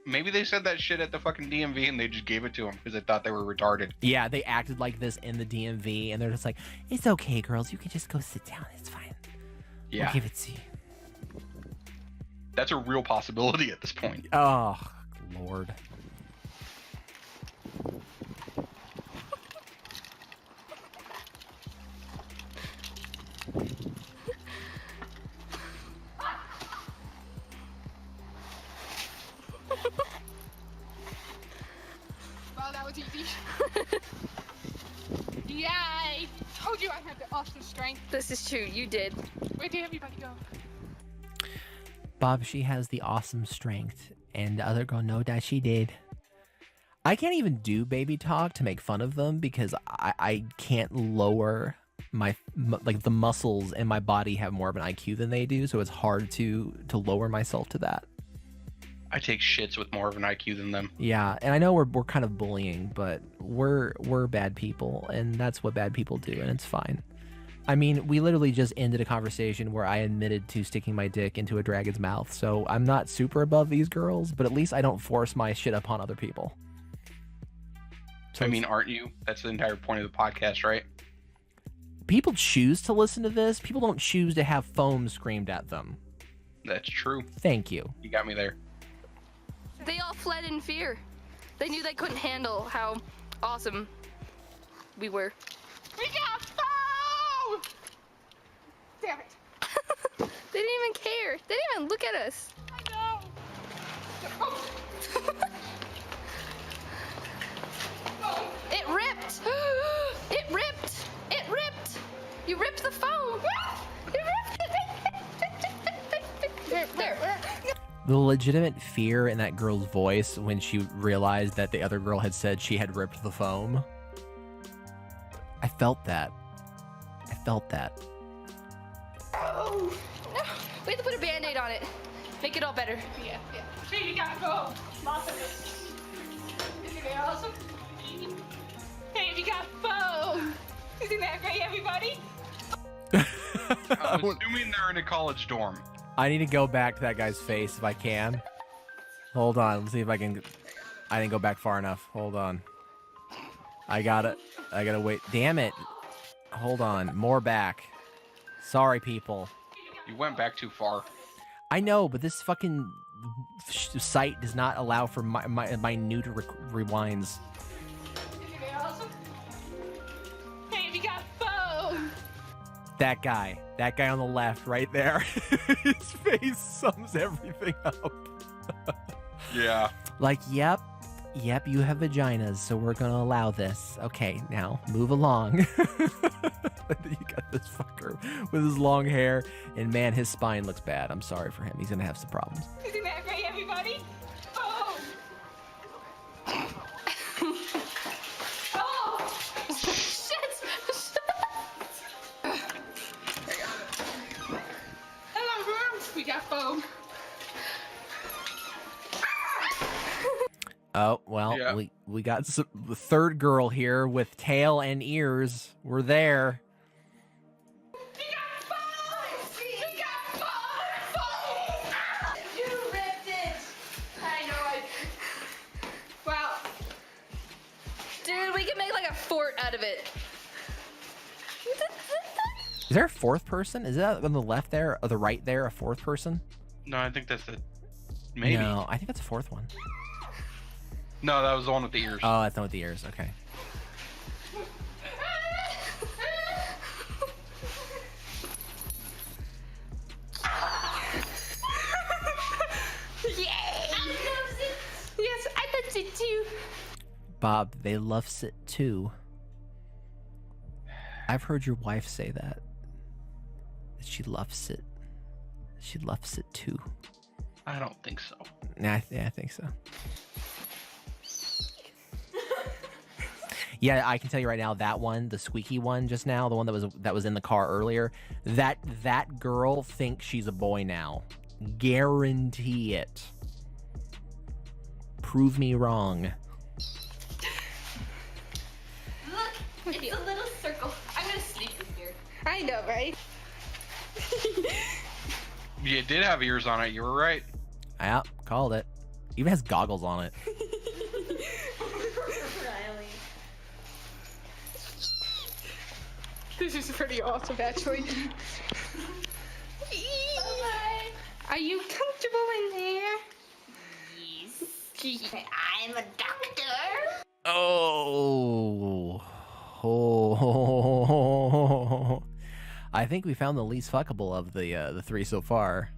Maybe they said that shit at the fucking DMV and they just gave it to them because they thought they were retarded. Yeah, they acted like this in the DMV, and they're just like, "It's okay, girls. You can just go sit down. It's fine. Yeah, We'll give it to you." that's a real possibility at this point. Oh, Lord. Well, that was easy. Yeah, I told you I had the awesome strength. This is true. You did. Where did everybody go? Bob, she has the awesome strength, and the other girl, no, that she did. I can't even do baby talk to make fun of them because I can't lower like the muscles in my body have more of an IQ than they do, so it's hard to lower myself to that. I take shits with more of an IQ than them. Yeah, and I know we're kind of bullying, but we're bad people, and that's what bad people do, and it's fine. I mean, we literally just ended a conversation where I admitted to sticking my dick into a dragon's mouth, so I'm not super above these girls, but at least I don't force my shit upon other people. So I mean, aren't you? That's the entire point of the podcast, right? people choose to listen to this. People don't choose to have foam screamed at them. That's true. Thank you. You got me there. They all fled in fear. They knew they couldn't handle how awesome we were. We got foam! Damn it. They didn't even care. They didn't even look at us. I know. It ripped. It ripped. It ripped. You ripped the foam. You ripped it. There. The legitimate fear in that girl's voice when she realized that the other girl had said she had ripped the foam. I felt that. I felt that. Oh, no. We have to put a band-aid on it. Make it all better. Yeah. Here you gotta go. Lots of it. Isn't it awesome? Hey, we got foam. Isn't that great, everybody? I'm assuming they're in a college dorm. I need to go back to that guy's face if I can. Hold on. Let's see if I can. I didn't go back far enough. Hold on. I got it. I gotta wait. Damn it. Hold on. More back. Sorry, people. You went back too far. I know, but this fucking site does not allow for minute rewinds. Isn't it awesome? Hey, we got foam. That guy on the left, right there. His face sums everything up. Yeah. Like, yep, you have vaginas, so we're gonna allow this. Okay, now move along. You got this fucker with his long hair, and man, his spine looks bad. I'm sorry for him. He's gonna have some problems. Isn't that great, everybody? Oh! Oh! Shit! Hello, room. We got foam. Oh, well, Yeah. we got the third girl here with tail and ears. We're there. We got foam! We got foam! You ripped it! I know Well, Dude, we can make like a fort out of it. Is there a fourth person? Is that on the left there or the right there? A fourth person? No, I think that's the. Maybe. No, I think that's a fourth one. No, that was the one with the ears. Oh, that's not with the ears. Okay. Bob, they loves it too. I've heard your wife say that. She loves it. She loves it too. I don't think so. Nah, I think so. Yeah, I can tell you right now, that one, the squeaky one just now, the one that was in the car earlier, that girl thinks she's a boy now. Guarantee it. Prove me wrong. Look, it's a little circle. I'm gonna sleep in here. I know, right? You did have ears on it. You were right. Yeah, called it. Even has goggles on it. Riley. This is pretty awesome, actually. Bye. Are you comfortable in there? Yes. I'm a doctor. Oh. I think we found the least fuckable of the three so far.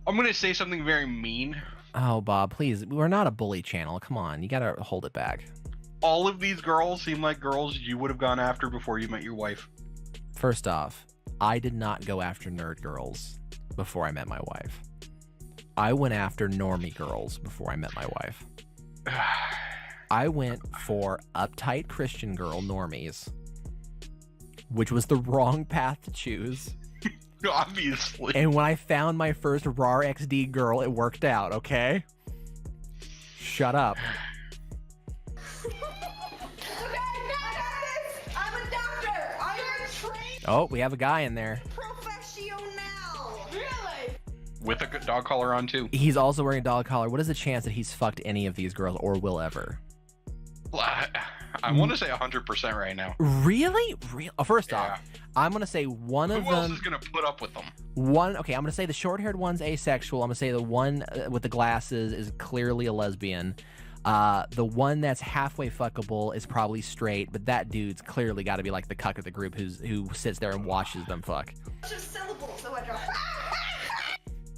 I'm gonna say something very mean. Oh, Bob, please. We're not a bully channel. Come on. You gotta hold it back. All of these girls seem like girls you would have gone after before you met your wife. First off, I did not go after nerd girls before I met my wife. I went after normie girls before I met my wife. I went for uptight Christian girl normies, which was the wrong path to choose. Obviously. And when I found my first RAR XD girl, it worked out, okay? Shut up. I'm a doctor. I'm a trained Oh, we have a guy in there. professional. Really? With a good dog collar on too. He's also wearing a dog collar. What is the chance that he's fucked any of these girls or will ever? I want to say 100% right now. Really? First Yeah. off, I'm going to say one of Who else them... is gonna put up with them? Okay, I'm going to say the short-haired one's asexual. I'm going to say the one with the glasses is clearly a lesbian. The one that's halfway fuckable is probably straight, but that dude's clearly got to be like the cuck of the group who sits there and watches them fuck. Just syllables, so I drop.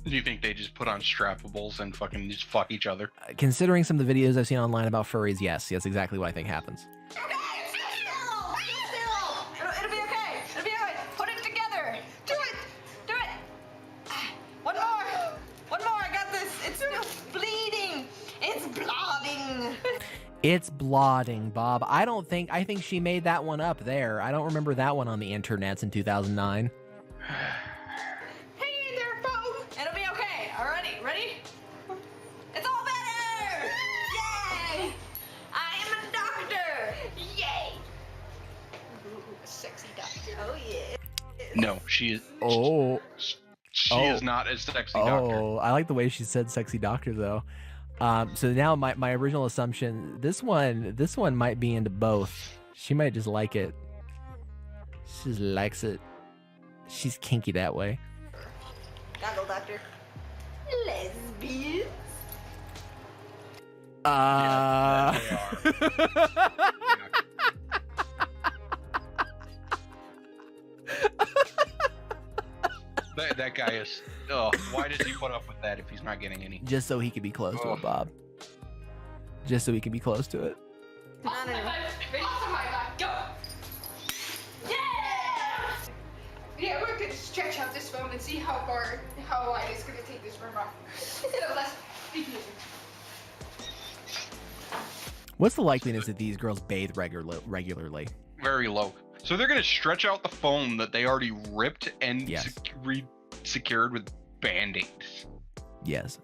Do you think they just put on strappables and fucking just fuck each other? Considering some of the videos I've seen online about furries, yes, that's exactly what I think happens. Okay, still. It'll be okay. It'll be alright. Put it together. Do it. Do it. One more. I got this. It's still bleeding. It's blobbing. It's blooding, Bob. I think she made that one up there. I don't remember that one on the internets in 2009. Hey there, Bo. It'll be okay. Alrighty, ready? It's all better! Yay! I am a doctor! Yay! Ooh, a sexy doctor. Oh yeah. No, she is. Oh. She Oh. is not a sexy doctor. Oh, I like the way she said sexy doctor though. So now my original assumption, this one might be into both. She might just like it. She just likes it. She's kinky that way. Goggle doctor. Lesbians. Yeah, they that guy is. Oh, why does he put up with that if he's not getting any? Just so he could be close to it, Bob. Just so he can be close to it. Awesome high five. Ready? Awesome high five. Go. Yeah! Yeah, we're gonna stretch out this phone and see how wide it's gonna take this room off. So let's begin. What's the likeliness that these girls bathe regularly? Very low. So they're gonna stretch out the foam that they already ripped and Yes. secured with band-aids. Yes.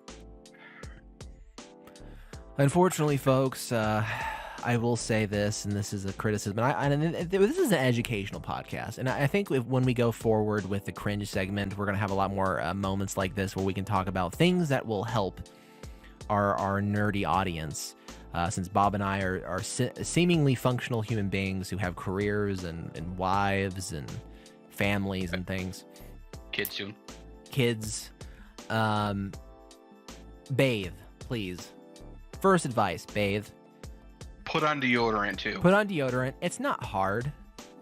Unfortunately, folks, I will say this, and this is a criticism, and this is an educational podcast, and I think when we go forward with the cringe segment, we're going to have a lot more moments like this where we can talk about things that will help our nerdy audience, since Bob and I are seemingly functional human beings who have careers and wives and families and things. Kids soon. Kids, bathe, please. First advice, bathe. Put on deodorant too. Put on deodorant. It's not hard.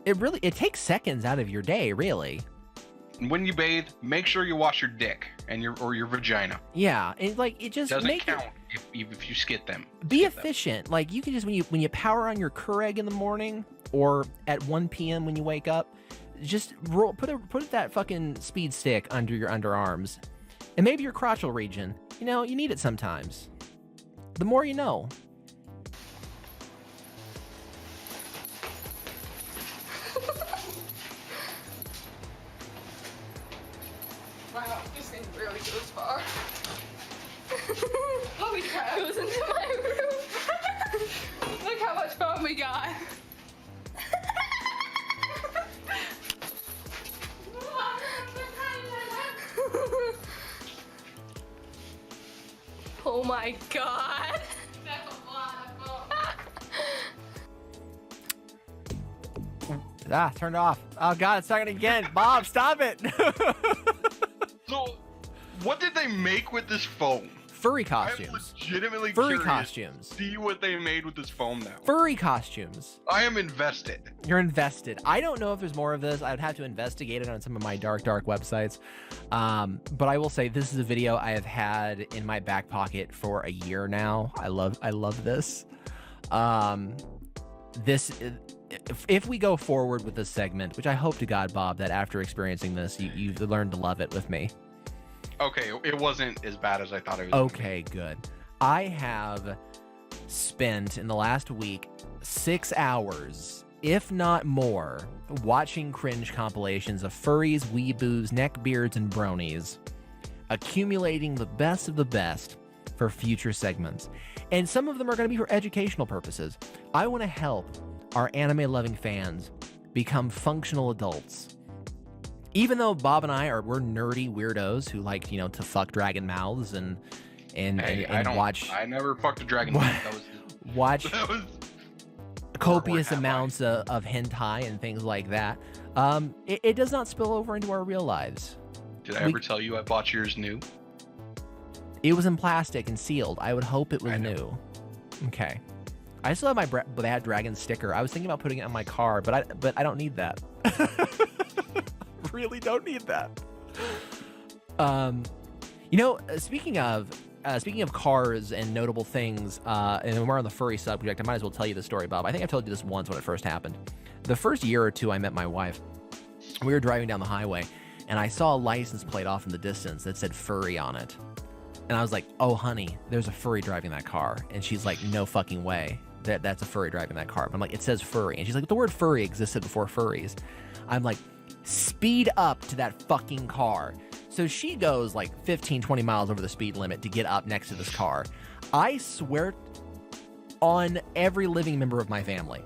It takes seconds out of your day, really. when you bathe, make sure you wash your dick and your vagina. Yeah, it just Doesn't count if you skid them. Be efficient. Like, you can just, when you power on your Keurig in the morning or at 1 p.m. when you wake up, just put that fucking speed stick under your underarms. And maybe your crotchal region. You know, you need it sometimes. The more you know. Wow, this thing really goes far. Holy crap, it was into my room. Look how much fun we got. Oh my god. That's a lot of fun. Turned off. Oh god, it's starting again. Bob, stop it. So, what did they make with this foam? Furry I'm costumes. legitimately Furry curious costumes. to see what they made with this foam now. Furry costumes. I am invested. You're invested. I don't know if there's more of this. I would have to investigate it on some of my dark websites. But I will say this is a video I have had in my back pocket for a year now. I love this. If we go forward with this segment, which I hope to God, Bob, that after experiencing this, you've learned to love it with me. Okay, it wasn't as bad as I thought it was. Okay, good. I have spent in the last week 6 hours, if not more, watching cringe compilations of furries, weeboos, neckbeards, and bronies, accumulating the best of the best for future segments. And some of them are going to be for educational purposes. I want to help our anime-loving fans become functional adults. Even though Bob and we're nerdy weirdos who like, to fuck dragon mouths and watch. I never fucked a dragon mouth. Watch That was copious amounts of hentai and things like that. It does not spill over into our real lives. Did I ever tell you I bought yours new? It was in plastic and sealed. I would hope it was new. Okay. I still have my Bad Dragon sticker. I was thinking about putting it on my car, but I don't need that. Really don't need that. Speaking of cars and notable things, and we're on the furry subject, I might as well tell you the story, Bob. I think I told you this once when it first happened. The first year or two I met my wife, we were driving down the highway, and I saw a license plate off in the distance that said furry on it. And I was like, oh, honey, there's a furry driving that car. And she's like, no fucking way. That's a furry driving that car. But I'm like, it says furry. And she's like, the word furry existed before furries. I'm like, speed up to that fucking car. So she goes like 15, 20 miles over the speed limit to get up next to this car. I swear on every living member of my family,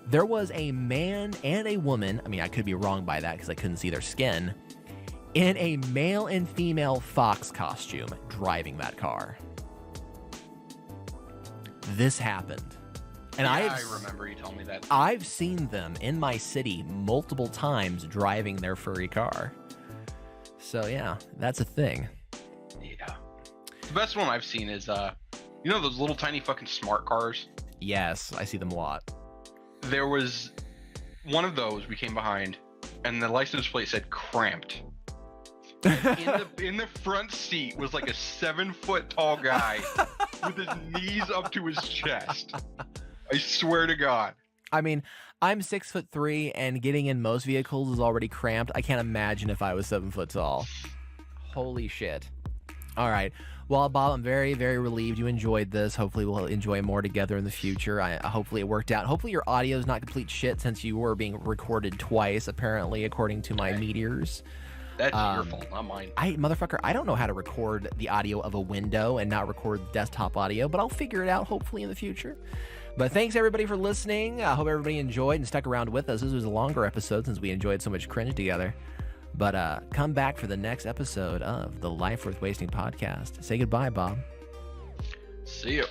there was a man and a woman, I mean, I could be wrong by that because I couldn't see their skin, in a male and female fox costume driving that car. This happened. And I remember you telling me that. I've seen them in my city multiple times driving their furry car. So yeah, that's a thing. Yeah. The best one I've seen is, those little tiny fucking smart cars? Yes, I see them a lot. There was one of those we came behind, and the license plate said cramped. In the front seat was like a 7-foot tall guy with his knees up to his chest. I swear to God. I mean, I'm 6'3", and getting in most vehicles is already cramped. I can't imagine if I was 7 foot tall. Holy shit. All right. Well, Bob, I'm very, very relieved you enjoyed this. Hopefully we'll enjoy more together in the future. Hopefully it worked out. Hopefully your audio is not complete shit since you were being recorded twice, apparently, according to my meteors. That's your fault, not mine. Motherfucker, I don't know how to record the audio of a window and not record desktop audio, but I'll figure it out hopefully in the future. But thanks everybody for listening. I hope everybody enjoyed and stuck around with us. This was a longer episode since we enjoyed so much cringe together. But come back for the next episode of the Life Worth Wasting podcast. Say goodbye, Bob. See you.